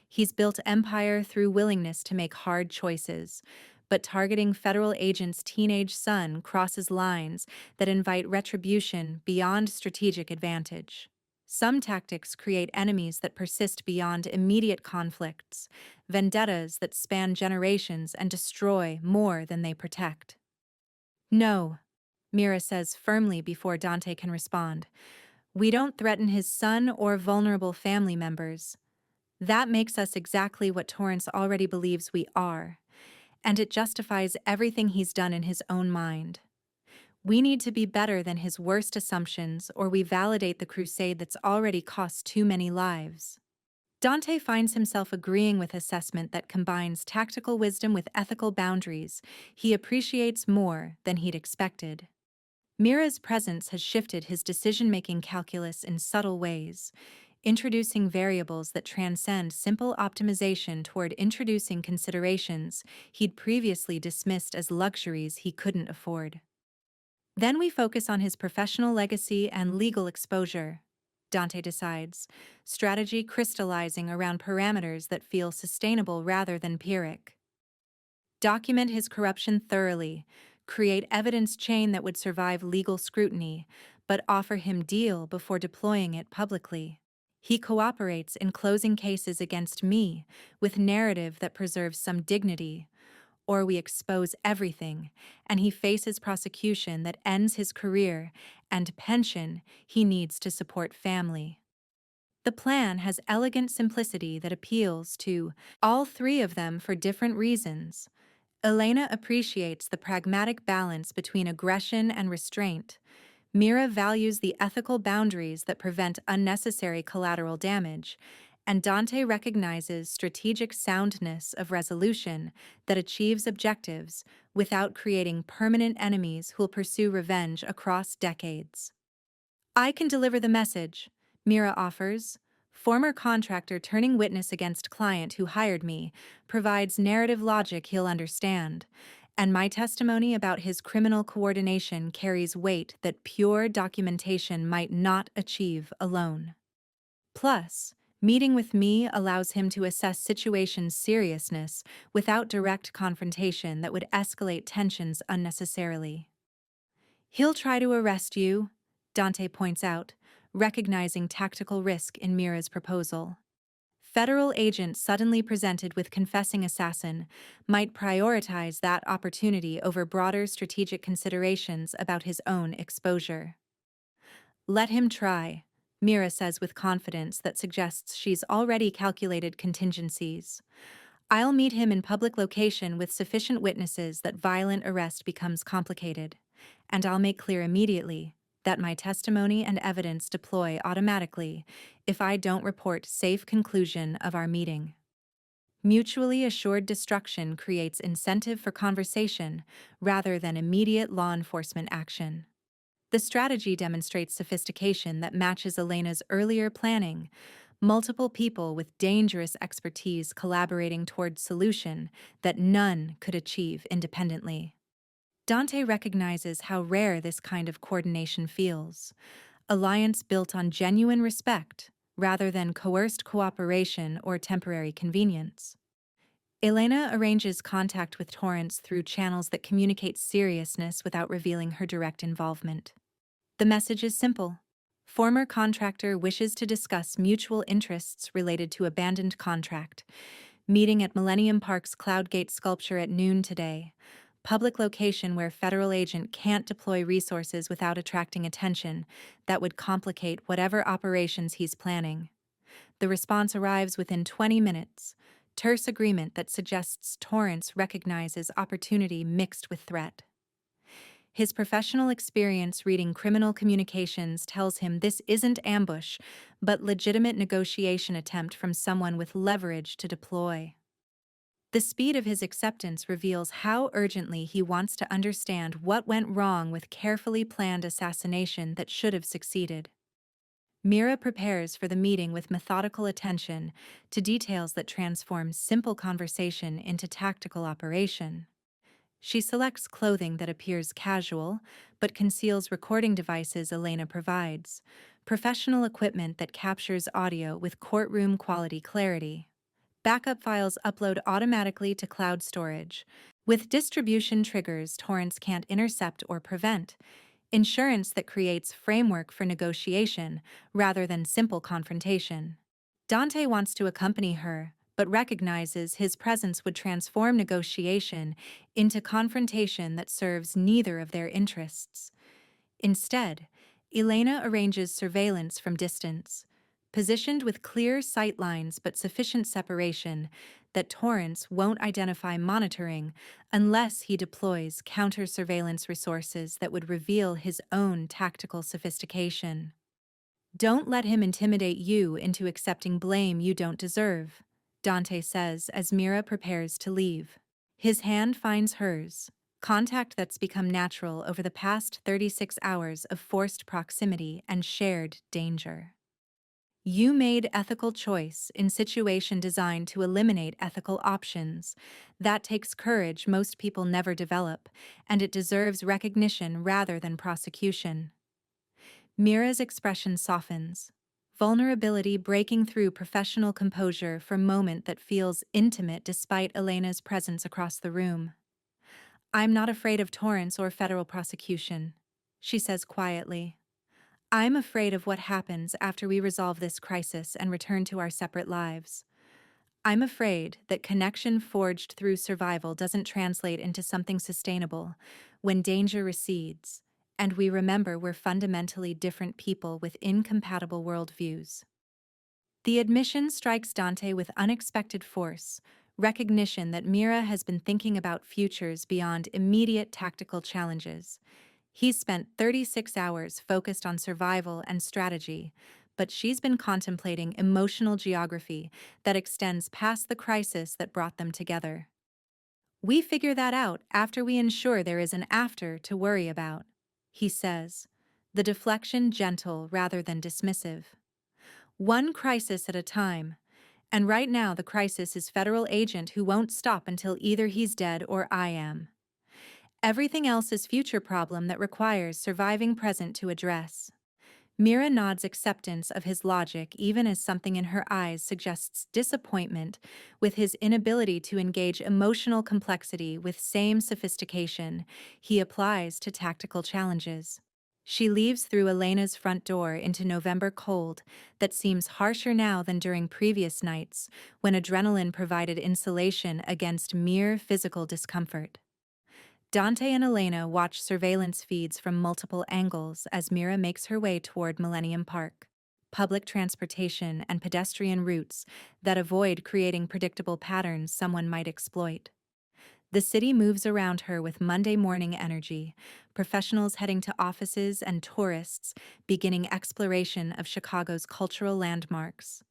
He's built empire through willingness to make hard choices, but targeting federal agent's teenage son crosses lines that invite retribution beyond strategic advantage. Some tactics create enemies that persist beyond immediate conflicts, vendettas that span generations and destroy more than they protect. No, Mira says firmly before Dante can respond. We don't threaten his son or vulnerable family members. That makes us exactly what Torrance already believes we are, and it justifies everything he's done in his own mind. We need to be better than his worst assumptions, or we validate the crusade that's already cost too many lives. Dante finds himself agreeing with assessment that combines tactical wisdom with ethical boundaries he appreciates more than he'd expected. Mira's presence has shifted his decision-making calculus in subtle ways, introducing variables that transcend simple optimization toward introducing considerations he'd previously dismissed as luxuries he couldn't afford. Then we focus on his professional legacy and legal exposure, Dante decides, strategy crystallizing around parameters that feel sustainable rather than pyrrhic. Document his corruption thoroughly, create evidence chain that would survive legal scrutiny, but offer him deal before deploying it publicly. He cooperates in closing cases against me with narrative that preserves some dignity, or we expose everything, and he faces prosecution that ends his career and pension he needs to support family. The plan has elegant simplicity that appeals to all three of them for different reasons. Elena appreciates the pragmatic balance between aggression and restraint. Mira values the ethical boundaries that prevent unnecessary collateral damage, and Dante recognizes strategic soundness of resolution that achieves objectives without creating permanent enemies who'll pursue revenge across decades. I can deliver the message, Mira offers. Former contractor turning witness against client who hired me provides narrative logic he'll understand, and my testimony about his criminal coordination carries weight that pure documentation might not achieve alone. Plus, meeting with me allows him to assess situation's seriousness without direct confrontation that would escalate tensions unnecessarily. He'll try to arrest you, Dante points out, recognizing tactical risk in Mira's proposal. Federal agent suddenly presented with confessing assassin might prioritize that opportunity over broader strategic considerations about his own exposure. Let him try, Mira says with confidence that suggests she's already calculated contingencies. I'll meet him in public location with sufficient witnesses that violent arrest becomes complicated, and I'll make clear immediately that my testimony and evidence deploy automatically if I don't report safe conclusion of our meeting. Mutually assured destruction creates incentive for conversation rather than immediate law enforcement action. The strategy demonstrates sophistication that matches Elena's earlier planning, multiple people with dangerous expertise collaborating towards solution that none could achieve independently. Dante recognizes how rare this kind of coordination feels, alliance built on genuine respect rather than coerced cooperation or temporary convenience. Elena arranges contact with Torrance through channels that communicate seriousness without revealing her direct involvement. The message is simple. Former contractor wishes to discuss mutual interests related to abandoned contract. Meeting at Millennium Park's Cloudgate sculpture at noon today. Public location where federal agent can't deploy resources without attracting attention that would complicate whatever operations he's planning. The response arrives within 20 minutes. Terse agreement that suggests Torrance recognizes opportunity mixed with threat. His professional experience reading criminal communications tells him this isn't ambush, but legitimate negotiation attempt from someone with leverage to deploy. The speed of his acceptance reveals how urgently he wants to understand what went wrong with carefully planned assassination that should have succeeded. Mira prepares for the meeting with methodical attention to details that transform simple conversation into tactical operation. She selects clothing that appears casual, but conceals recording devices Elena provides, professional equipment that captures audio with courtroom-quality clarity. Backup files upload automatically to cloud storage, with distribution triggers Torrance can't intercept or prevent, insurance that creates framework for negotiation rather than simple confrontation. Dante wants to accompany her, but recognizes his presence would transform negotiation into confrontation that serves neither of their interests. Instead, Elena arranges surveillance from distance, positioned with clear sight lines but sufficient separation that Torrance won't identify monitoring unless he deploys counter-surveillance resources that would reveal his own tactical sophistication. Don't let him intimidate you into accepting blame you don't deserve, Dante says as Mira prepares to leave. His hand finds hers, contact that's become natural over the past 36 hours of forced proximity and shared danger. You made ethical choice in situation designed to eliminate ethical options. That takes courage most people never develop, and it deserves recognition rather than prosecution. Mira's expression softens, vulnerability breaking through professional composure for a moment that feels intimate despite Elena's presence across the room. I'm not afraid of Torrance or federal prosecution, she says quietly. I'm afraid of what happens after we resolve this crisis and return to our separate lives. I'm afraid that connection forged through survival doesn't translate into something sustainable when danger recedes, and we remember we're fundamentally different people with incompatible worldviews. The admission strikes Dante with unexpected force, recognition that Mira has been thinking about futures beyond immediate tactical challenges. He's spent 36 hours focused on survival and strategy, but she's been contemplating emotional geography that extends past the crisis that brought them together. We figure that out after we ensure there is an after to worry about, he says, the deflection gentle rather than dismissive. One crisis at a time, and right now the crisis is federal agent who won't stop until either he's dead or I am. Everything else is future problem that requires surviving present to address. Mira nods acceptance of his logic even as something in her eyes suggests disappointment with his inability to engage emotional complexity with same sophistication he applies to tactical challenges. She leaves through Elena's front door into November cold that seems harsher now than during previous nights when adrenaline provided insulation against mere physical discomfort. Dante and Elena watch surveillance feeds from multiple angles as Mira makes her way toward Millennium Park. Public transportation and pedestrian routes that avoid creating predictable patterns someone might exploit. The city moves around her with Monday morning energy, professionals heading to offices and tourists beginning exploration of Chicago's cultural landmarks.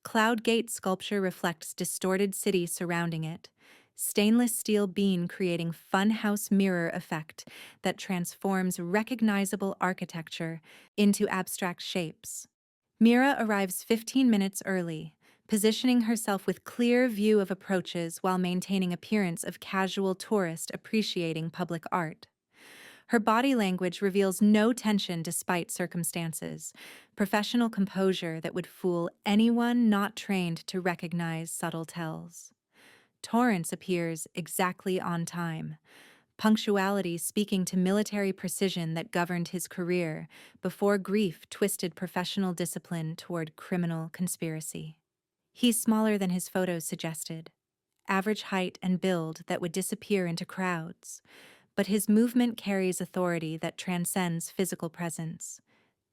Cloud Gate sculpture reflects distorted city surrounding it, stainless steel beam creating funhouse mirror effect that transforms recognizable architecture into abstract shapes. Mira arrives 15 minutes early, positioning herself with clear view of approaches while maintaining appearance of casual tourist appreciating public art. Her body language reveals no tension despite circumstances, professional composure that would fool anyone not trained to recognize subtle tells. Torrance appears exactly on time, punctuality speaking to military precision that governed his career before grief twisted professional discipline toward criminal conspiracy. He's smaller than his photos suggested, average height and build that would disappear into crowds, but his movement carries authority that transcends physical presence.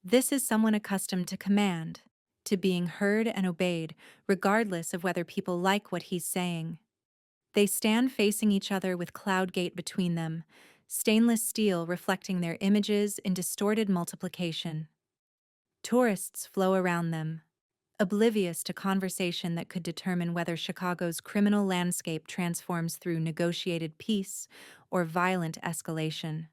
This is someone accustomed to command, to being heard and obeyed, regardless of whether people like what he's saying. They stand facing each other with cloud gate between them, stainless steel reflecting their images in distorted multiplication. Tourists flow around them, oblivious to conversation that could determine whether Chicago's criminal landscape transforms through negotiated peace or violent escalation.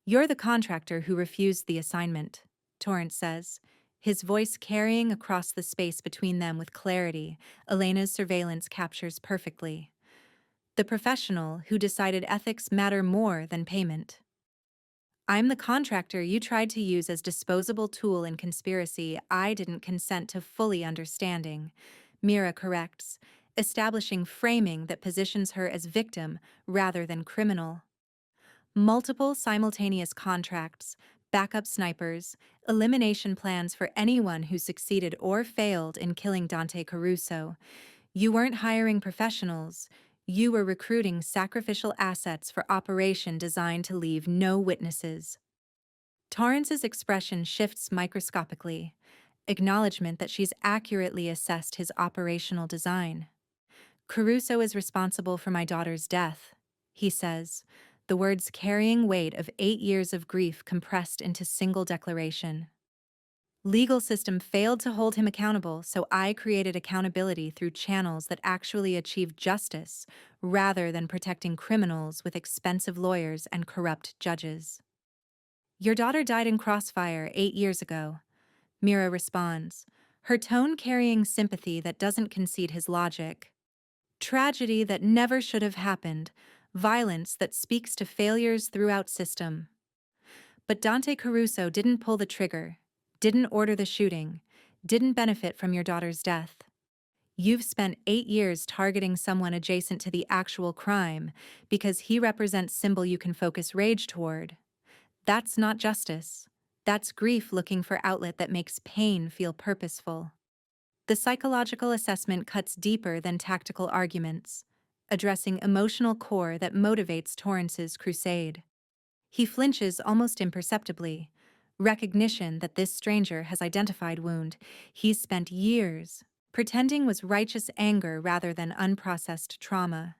"You're the contractor who refused the assignment," Torrance says, his voice carrying across the space between them with clarity Elena's surveillance captures perfectly. "The professional who decided ethics matter more than payment." "I'm the contractor you tried to use as disposable tool in conspiracy I didn't consent to fully understanding," Mira corrects, establishing framing that positions her as victim rather than criminal. Multiple simultaneous contracts, backup snipers, elimination plans for anyone who succeeded or failed in killing Dante Caruso. You weren't hiring professionals. You were recruiting sacrificial assets for operation designed to leave no witnesses. Torrance's expression shifts microscopically, acknowledgement that she's accurately assessed his operational design. "Caruso is responsible for my daughter's death," he says, the words carrying weight of 8 years of grief compressed into single declaration. "Legal system failed to hold him accountable, so I created accountability through channels that actually achieve justice, rather than protecting criminals with expensive lawyers and corrupt judges." "Your daughter died in crossfire 8 years ago," Mira responds, her tone carrying sympathy that doesn't concede his logic. "Tragedy that never should have happened, violence that speaks to failures throughout system. But Dante Caruso didn't pull the trigger, didn't order the shooting, didn't benefit from your daughter's death. You've spent 8 years targeting someone adjacent to the actual crime because he represents symbol you can focus rage toward. That's not justice. That's grief looking for outlet that makes pain feel purposeful." The psychological assessment cuts deeper than tactical arguments, addressing emotional core that motivates Torrance's crusade. He flinches almost imperceptibly, recognition that this stranger has identified wound he's spent years pretending was righteous anger rather than unprocessed trauma.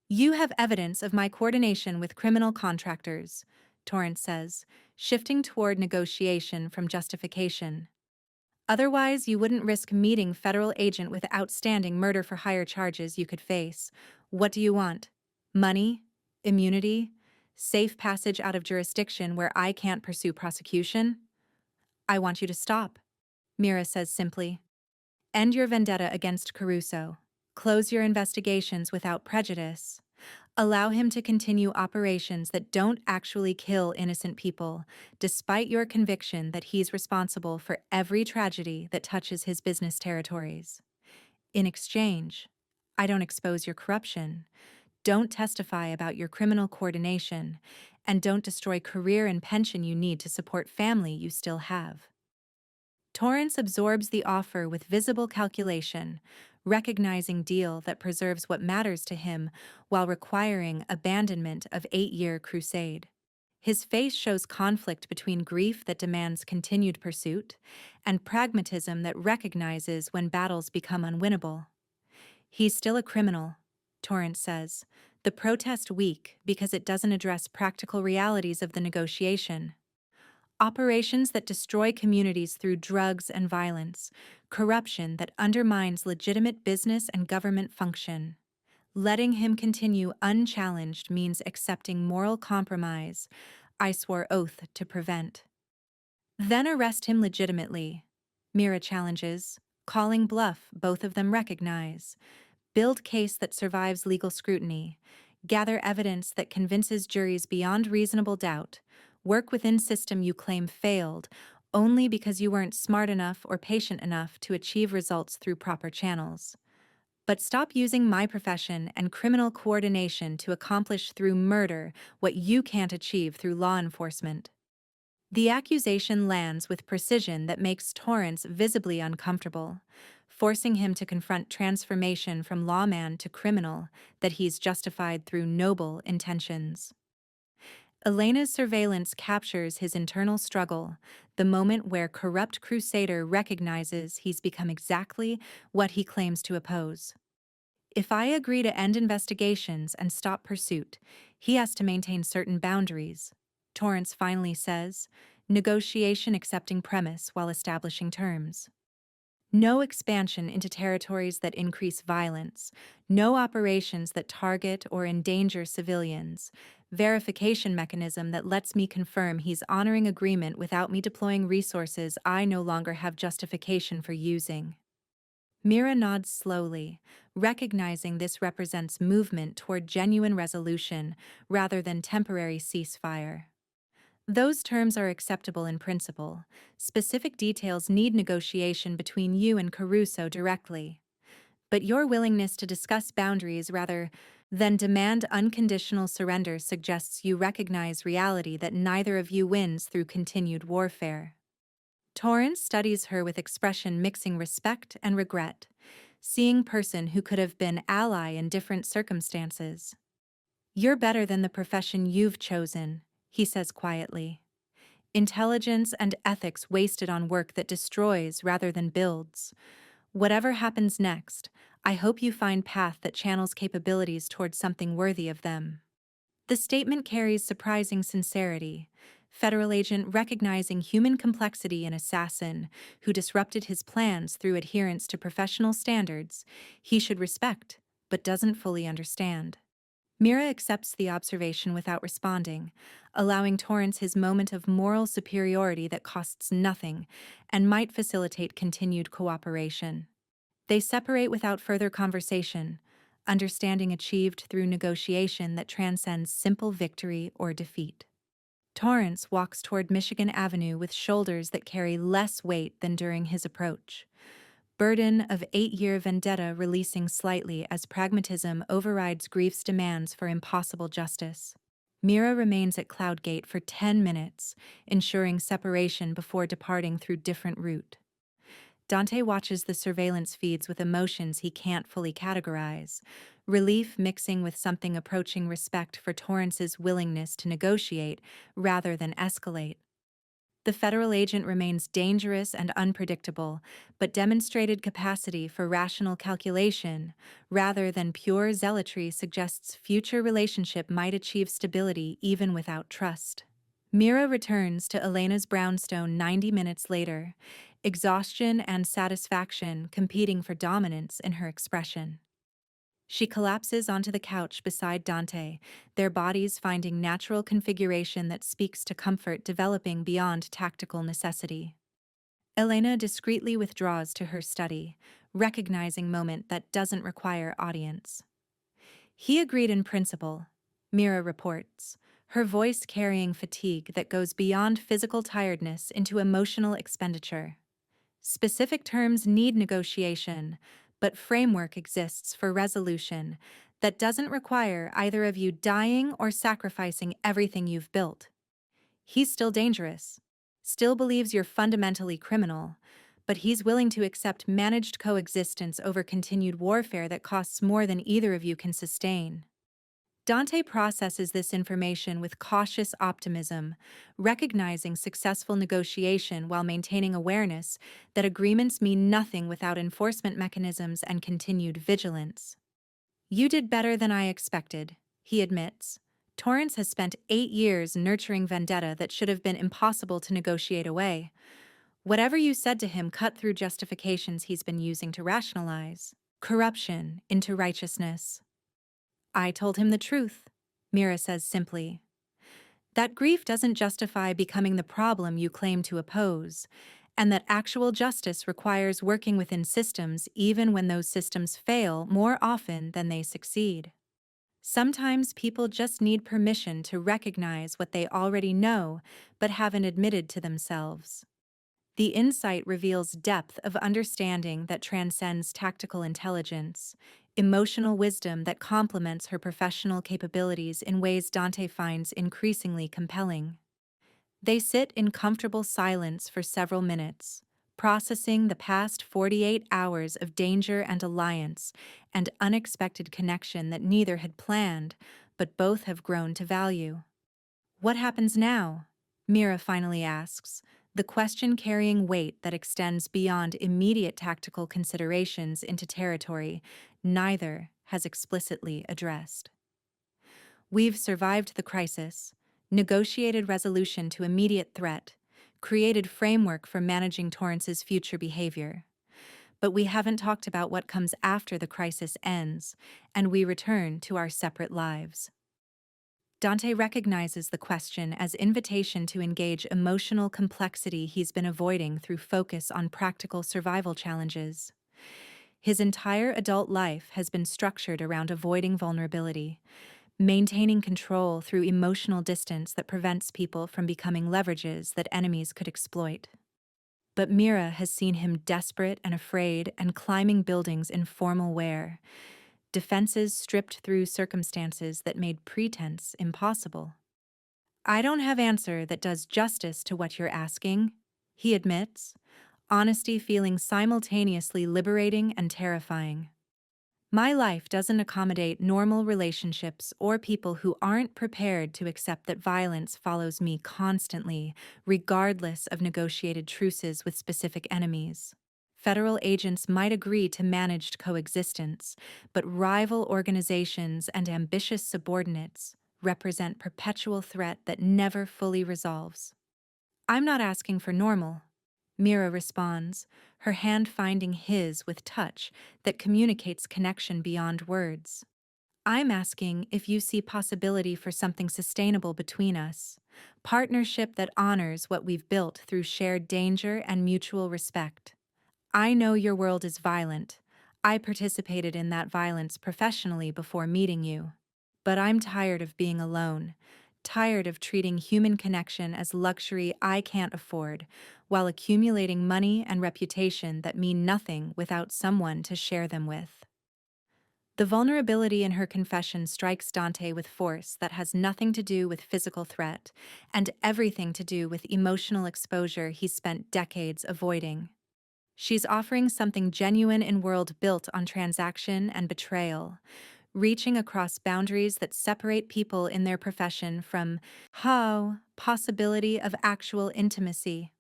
"You have evidence of my coordination with criminal contractors," Torrance says, shifting toward negotiation from justification. "Otherwise, you wouldn't risk meeting federal agent with outstanding murder-for-hire charges you could face. What do you want? Money? Immunity? Safe passage out of jurisdiction where I can't pursue prosecution?" "I want you to stop," Mira says simply. "End your vendetta against Caruso. Close your investigations without prejudice. Allow him to continue operations that don't actually kill innocent people, despite your conviction that he's responsible for every tragedy that touches his business territories. In exchange, I don't expose your corruption, don't testify about your criminal coordination, and don't destroy career and pension you need to support family you still have." Torrance absorbs the offer with visible calculation, recognizing deal that preserves what matters to him while requiring abandonment of 8-year crusade. His face shows conflict between grief that demands continued pursuit and pragmatism that recognizes when battles become unwinnable. "He's still a criminal," Torrance says, the protest weak because it doesn't address practical realities of the negotiation. Operations that destroy communities through drugs and violence, corruption that undermines legitimate business and government function. Letting him continue unchallenged means accepting moral compromise I swore oath to prevent. "Then arrest him legitimately," Mira challenges. Calling bluff, both of them recognize. Build case that survives legal scrutiny. Gather evidence that convinces juries beyond reasonable doubt. Work within system you claim failed, only because you weren't smart enough or patient enough to achieve results through proper channels. But stop using my profession and criminal coordination to accomplish through murder what you can't achieve through law enforcement. The accusation lands with precision that makes Torrance visibly uncomfortable, forcing him to confront transformation from lawman to criminal that he's justified through noble intentions. Elena's surveillance captures his internal struggle, the moment where corrupt crusader recognizes he's become exactly what he claims to oppose. If I agree to end investigations and stop pursuit, he has to maintain certain boundaries, Torrance finally says, negotiation accepting premise while establishing terms. No expansion into territories that increase violence, no operations that target or endanger civilians, verification mechanism that lets me confirm he's honoring agreement without me deploying resources I no longer have justification for using. Mira nods slowly, recognizing this represents movement toward genuine resolution rather than temporary ceasefire. Those terms are acceptable in principle. Specific details need negotiation between you and Caruso directly. But your willingness to discuss boundaries rather than demand unconditional surrender suggests you recognize reality that neither of you wins through continued warfare. Torrance studies her with expression mixing respect and regret, seeing person who could have been ally in different circumstances. You're better than the profession you've chosen, he says quietly. Intelligence and ethics wasted on work that destroys rather than builds. Whatever happens next, I hope you find path that channels capabilities towards something worthy of them. The statement carries surprising sincerity. Federal agent recognizing human complexity in assassin who disrupted his plans through adherence to professional standards he should respect, but doesn't fully understand. Mira accepts the observation without responding, allowing Torrance his moment of moral superiority that costs nothing and might facilitate continued cooperation. They separate without further conversation, understanding achieved through negotiation that transcends simple victory or defeat. Torrance walks toward Michigan Avenue with shoulders that carry less weight than during his approach. Burden of 8-year vendetta releasing slightly as pragmatism overrides grief's demands for impossible justice. Mira remains at Cloudgate for 10 minutes, ensuring separation before departing through different route. Dante watches the surveillance feeds with emotions he can't fully categorize, relief mixing with something approaching respect for Torrance's willingness to negotiate rather than escalate. The federal agent remains dangerous and unpredictable, but demonstrated capacity for rational calculation rather than pure zealotry suggests future relationship might achieve stability even without trust. Mira returns to Elena's brownstone 90 minutes later, exhaustion and satisfaction competing for dominance in her expression. She collapses onto the couch beside Dante, their bodies finding natural configuration that speaks to comfort developing beyond tactical necessity. Elena discreetly withdraws to her study, recognizing moment that doesn't require audience. He agreed in principle, Mira reports, her voice carrying fatigue that goes beyond physical tiredness into emotional expenditure. Specific terms need negotiation, but framework exists for resolution that doesn't require either of you dying or sacrificing everything you've built. He's still dangerous, still believes you're fundamentally criminal, but he's willing to accept managed coexistence over continued warfare that costs more than either of you can sustain. Dante processes this information with cautious optimism, recognizing successful negotiation while maintaining awareness that agreements mean nothing without enforcement mechanisms and continued vigilance. You did better than I expected, he admits. Torrance has spent 8 years nurturing vendetta that should have been impossible to negotiate away. Whatever you said to him cut through justifications he's been using to rationalize corruption into righteousness. I told him the truth, Mira says simply. That grief doesn't justify becoming the problem you claim to oppose, and that actual justice requires working within systems even when those systems fail more often than they succeed. Sometimes people just need permission to recognize what they already know but haven't admitted to themselves. The insight reveals depth of understanding that transcends tactical intelligence, emotional wisdom that complements her professional capabilities in ways Dante finds increasingly compelling. They sit in comfortable silence for several minutes, processing the past 48 hours of danger and alliance and unexpected connection that neither had planned, but both have grown to value. What happens now? Mira finally asks, the question carrying weight that extends beyond immediate tactical considerations into territory neither has explicitly addressed. We've survived the crisis, negotiated resolution to immediate threat, created framework for managing Torrance's future behavior. But we haven't talked about what comes after the crisis ends, and we return to our separate lives. Dante recognizes the question as invitation to engage emotional complexity he's been avoiding through focus on practical survival challenges. His entire adult life has been structured around avoiding vulnerability, maintaining control through emotional distance that prevents people from becoming leverages that enemies could exploit. But Mira has seen him desperate and afraid and climbing buildings in formal wear, defenses stripped through circumstances that made pretense impossible. I don't have answer that does justice to what you're asking, he admits, honesty feeling simultaneously liberating and terrifying. My life doesn't accommodate normal relationships or people who aren't prepared to accept that violence follows me constantly, regardless of negotiated truces with specific enemies. Federal agents might agree to managed coexistence, but rival organizations and ambitious subordinates represent perpetual threat that never fully resolves. I'm not asking for normal, Mira responds, her hand finding his with touch that communicates connection beyond words. I'm asking if you see possibility for something sustainable between us, partnership that honors what we've built through shared danger and mutual respect. I know your world is violent. I participated in that violence professionally before meeting you. But I'm tired of being alone, tired of treating human connection as luxury I can't afford, while accumulating money and reputation that mean nothing without someone to share them with. The vulnerability in her confession strikes Dante with force that has nothing to do with physical threat and everything to do with emotional exposure he's spent decades avoiding. She's offering something genuine in a world built on transaction and betrayal, reaching across boundaries that separate people in their profession from possibility of actual intimacy.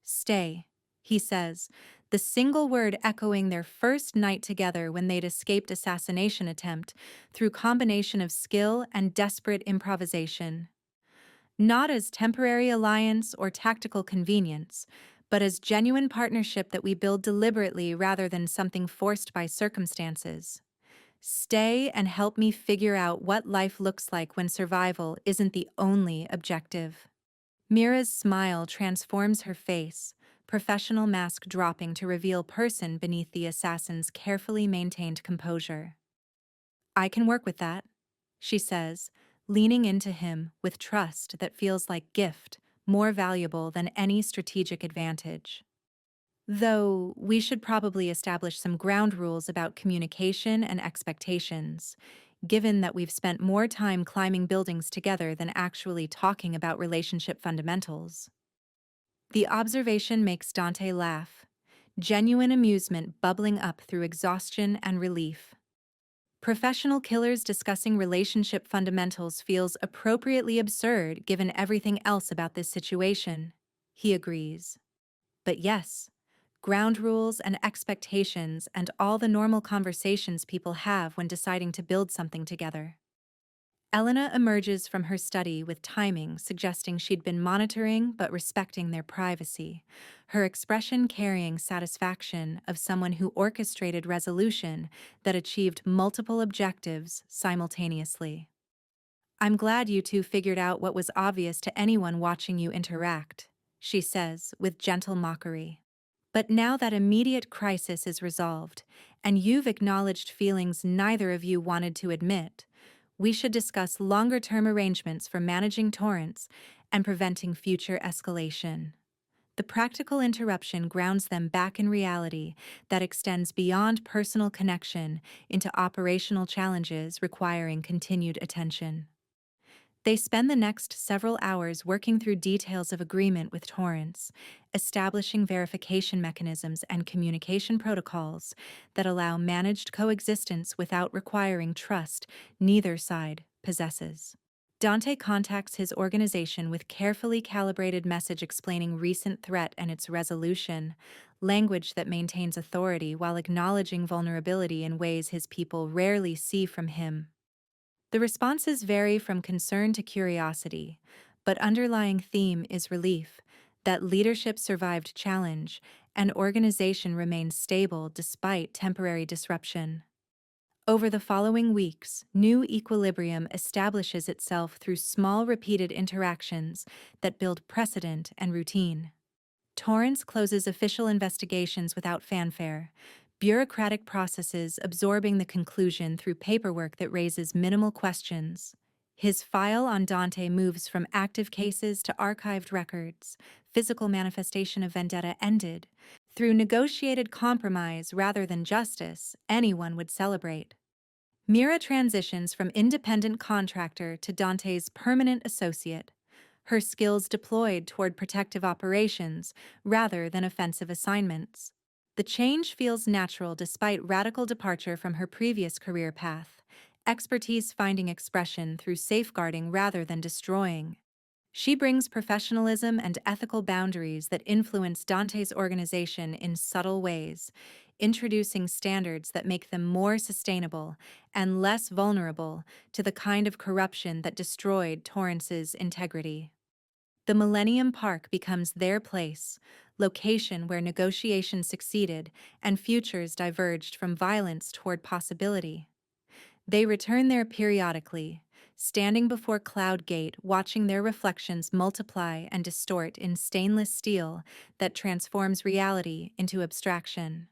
Stay, he says, the single word echoing their first night together when they'd escaped assassination attempt through combination of skill and desperate improvisation. Not as temporary alliance or tactical convenience, but as genuine partnership that we build deliberately rather than something forced by circumstances. Stay and help me figure out what life looks like when survival isn't the only objective. Mira's smile transforms her face, professional mask dropping to reveal person beneath the assassin's carefully maintained composure. I can work with that, she says, leaning into him with trust that feels like gift, more valuable than any strategic advantage. Though we should probably establish some ground rules about communication and expectations, given that we've spent more time climbing buildings together than actually talking about relationship fundamentals. The observation makes Dante laugh, genuine amusement bubbling up through exhaustion and relief. Professional killers discussing relationship fundamentals feels appropriately absurd given everything else about this situation, he agrees. But yes, ground rules and expectations and all the normal conversations people have when deciding to build something together. Elena emerges from her study with timing suggesting she'd been monitoring but respecting their privacy, her expression carrying satisfaction of someone who orchestrated resolution that achieved multiple objectives simultaneously. I'm glad you two figured out what was obvious to anyone watching you interact, she says with gentle mockery. But now that immediate crisis is resolved, and you've acknowledged feelings neither of you wanted to admit, we should discuss longer-term arrangements for managing torrents and preventing future escalation. The practical interruption grounds them back in reality that extends beyond personal connection into operational challenges requiring continued attention. They spend the next several hours working through details of agreement with Torrance, establishing verification mechanisms and communication protocols that allow managed coexistence without requiring trust neither side possesses. Dante contacts his organization with carefully calibrated message explaining recent threat and its resolution, language that maintains authority while acknowledging vulnerability in ways his people rarely see from him. The responses vary from concern to curiosity, but underlying theme is relief that leadership survived challenge and organization remains stable despite temporary disruption. Over the following weeks, new equilibrium establishes itself through small repeated interactions that build precedent and routine. Torrance closes official investigations without fanfare, bureaucratic processes absorbing the conclusion through paperwork that raises minimal questions. His file on Dante moves from active cases to archived records, physical manifestation of vendetta ended. Through negotiated compromise rather than justice, anyone would celebrate. Mira transitions from independent contractor to Dante's permanent associate, her skills deployed toward protective operations rather than offensive assignments. The change feels natural despite radical departure from her previous career path, expertise finding expression through safeguarding rather than destroying. She brings professionalism and ethical boundaries that influence Dante's organization in subtle ways, introducing standards that make them more sustainable and less vulnerable to the kind of corruption that destroyed Torrance's integrity. The Millennium Park becomes their place, location where negotiations succeeded and futures diverged from violence toward possibility. They return there periodically, standing before Cloud Gate watching their reflections multiply and distort in stainless steel that transforms reality into abstraction.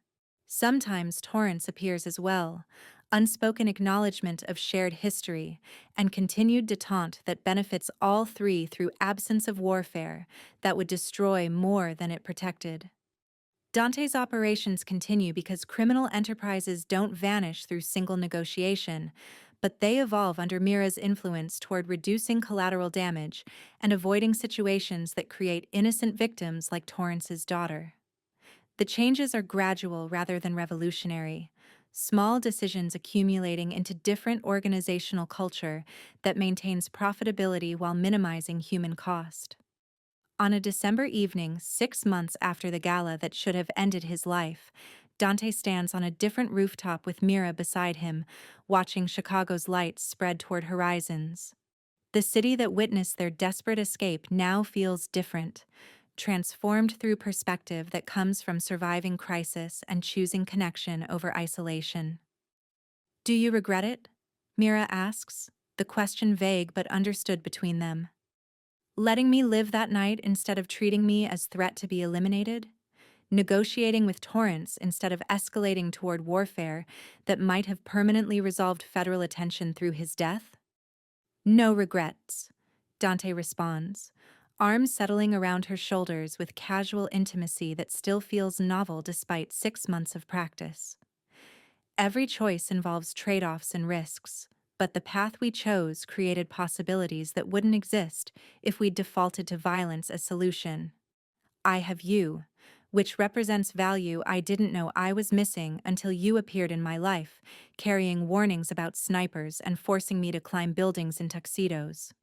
Sometimes Torrance appears as well, unspoken acknowledgement of shared history, and continued detente that benefits all three through absence of warfare that would destroy more than it protected. Dante's operations continue because criminal enterprises don't vanish through single negotiation, but they evolve under Mira's influence toward reducing collateral damage and avoiding situations that create innocent victims like Torrance's daughter. The changes are gradual rather than revolutionary, small decisions accumulating into different organizational culture that maintains profitability while minimizing human cost. On a December evening, 6 months after the gala that should have ended his life, Dante stands on a different rooftop with Mira beside him, watching Chicago's lights spread toward horizons. The city that witnessed their desperate escape now feels different, transformed through perspective that comes from surviving crisis and choosing connection over isolation. "Do you regret it?" Mira asks, the question vague but understood between them. "Letting me live that night instead of treating me as threat to be eliminated? Negotiating with Torrance instead of escalating toward warfare that might have permanently resolved federal attention through his death?" "No regrets," Dante responds, arms settling around her shoulders with casual intimacy that still feels novel despite 6 months of practice. "Every choice involves trade-offs and risks, but the path we chose created possibilities that wouldn't exist if we'd defaulted to violence as solution. I have you, which represents value I didn't know I was missing until you appeared in my life, carrying warnings about snipers and forcing me to climb buildings in tuxedos."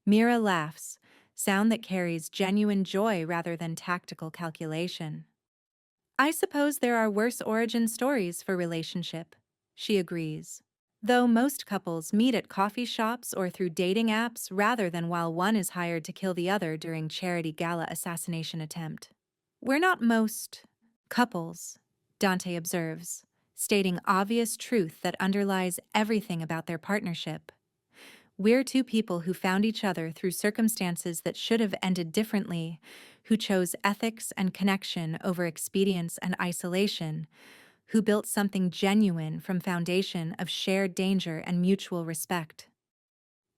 Mira laughs, sound that carries genuine joy rather than tactical calculation. "I suppose there are worse origin stories for relationship," she agrees. "Though most couples meet at coffee shops or through dating apps rather than while one is hired to kill the other during charity gala assassination attempt. We're not most couples," Dante observes, stating obvious truth that underlies everything about their partnership. "We're two people who found each other through circumstances that should have ended differently, who chose ethics and connection over expedience and isolation, who built something genuine from foundation of shared danger and mutual respect.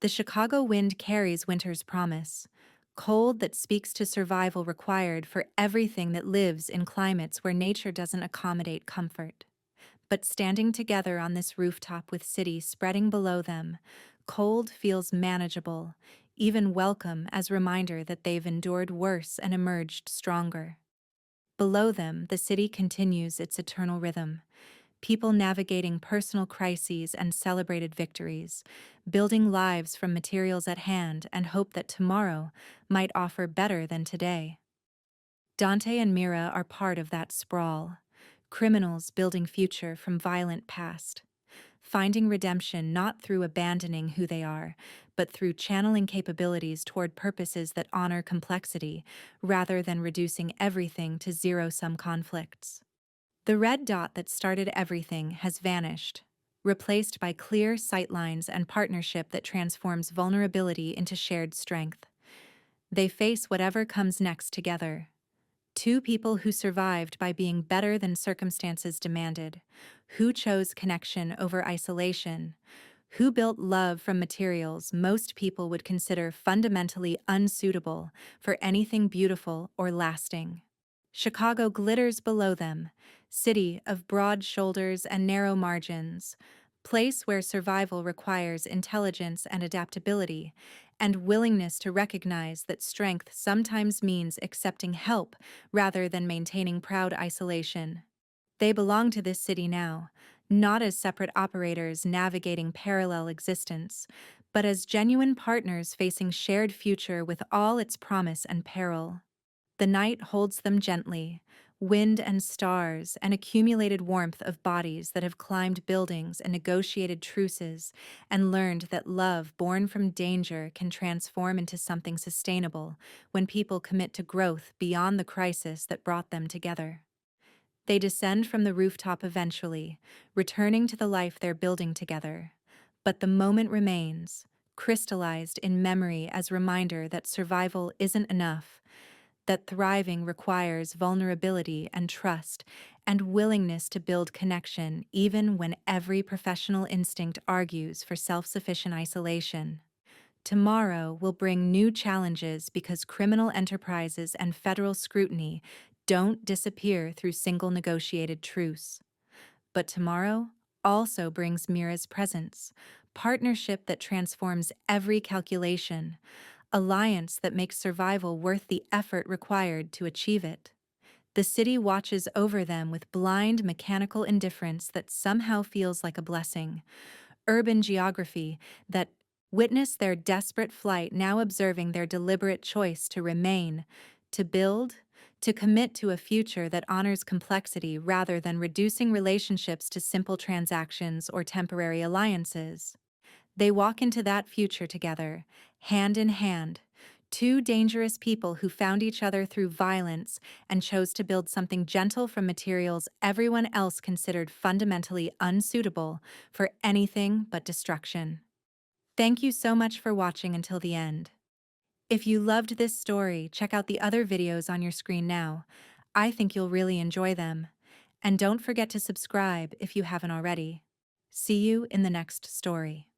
The Chicago wind carries winter's promise, cold that speaks to survival required for everything that lives in climates where nature doesn't accommodate comfort. But standing together on this rooftop with city spreading below them, cold feels manageable, even welcome as reminder that they've endured worse and emerged stronger. Below them, the city continues its eternal rhythm, people navigating personal crises and celebrated victories, building lives from materials at hand and hope that tomorrow might offer better than today. Dante and Mira are part of that sprawl, criminals building future from violent past, finding redemption not through abandoning who they are, but through channeling capabilities toward purposes that honor complexity rather than reducing everything to zero-sum conflicts. The red dot that started everything has vanished, replaced by clear sightlines and partnership that transforms vulnerability into shared strength. They face whatever comes next together. Two people who survived by being better than circumstances demanded, who chose connection over isolation, who built love from materials most people would consider fundamentally unsuitable for anything beautiful or lasting. Chicago glitters below them, city of broad shoulders and narrow margins, place where survival requires intelligence and adaptability, and willingness to recognize that strength sometimes means accepting help rather than maintaining proud isolation. They belong to this city now, not as separate operators navigating parallel existence, but as genuine partners facing shared future with all its promise and peril. The night holds them gently, wind and stars, and accumulated warmth of bodies that have climbed buildings and negotiated truces and learned that love born from danger can transform into something sustainable when people commit to growth beyond the crisis that brought them together. They descend from the rooftop eventually, returning to the life they're building together. But the moment remains, crystallized in memory as reminder that survival isn't enough, that thriving requires vulnerability and trust and willingness to build connection even when every professional instinct argues for self-sufficient isolation. Tomorrow will bring new challenges because criminal enterprises and federal scrutiny don't disappear through single negotiated truce. But tomorrow also brings Mira's presence, partnership that transforms every calculation, alliance that makes survival worth the effort required to achieve it. The city watches over them with blind mechanical indifference that somehow feels like a blessing. Urban geography that witnessed their desperate flight now observing their deliberate choice to remain, to build, to commit to a future that honors complexity rather than reducing relationships to simple transactions or temporary alliances. They walk into that future together, hand in hand, two dangerous people who found each other through violence and chose to build something gentle from materials everyone else considered fundamentally unsuitable for anything but destruction. Thank you so much for watching until the end. If you loved this story, check out the other videos on your screen now. I think you'll really enjoy them. And don't forget to subscribe if you haven't already. See you in the next story.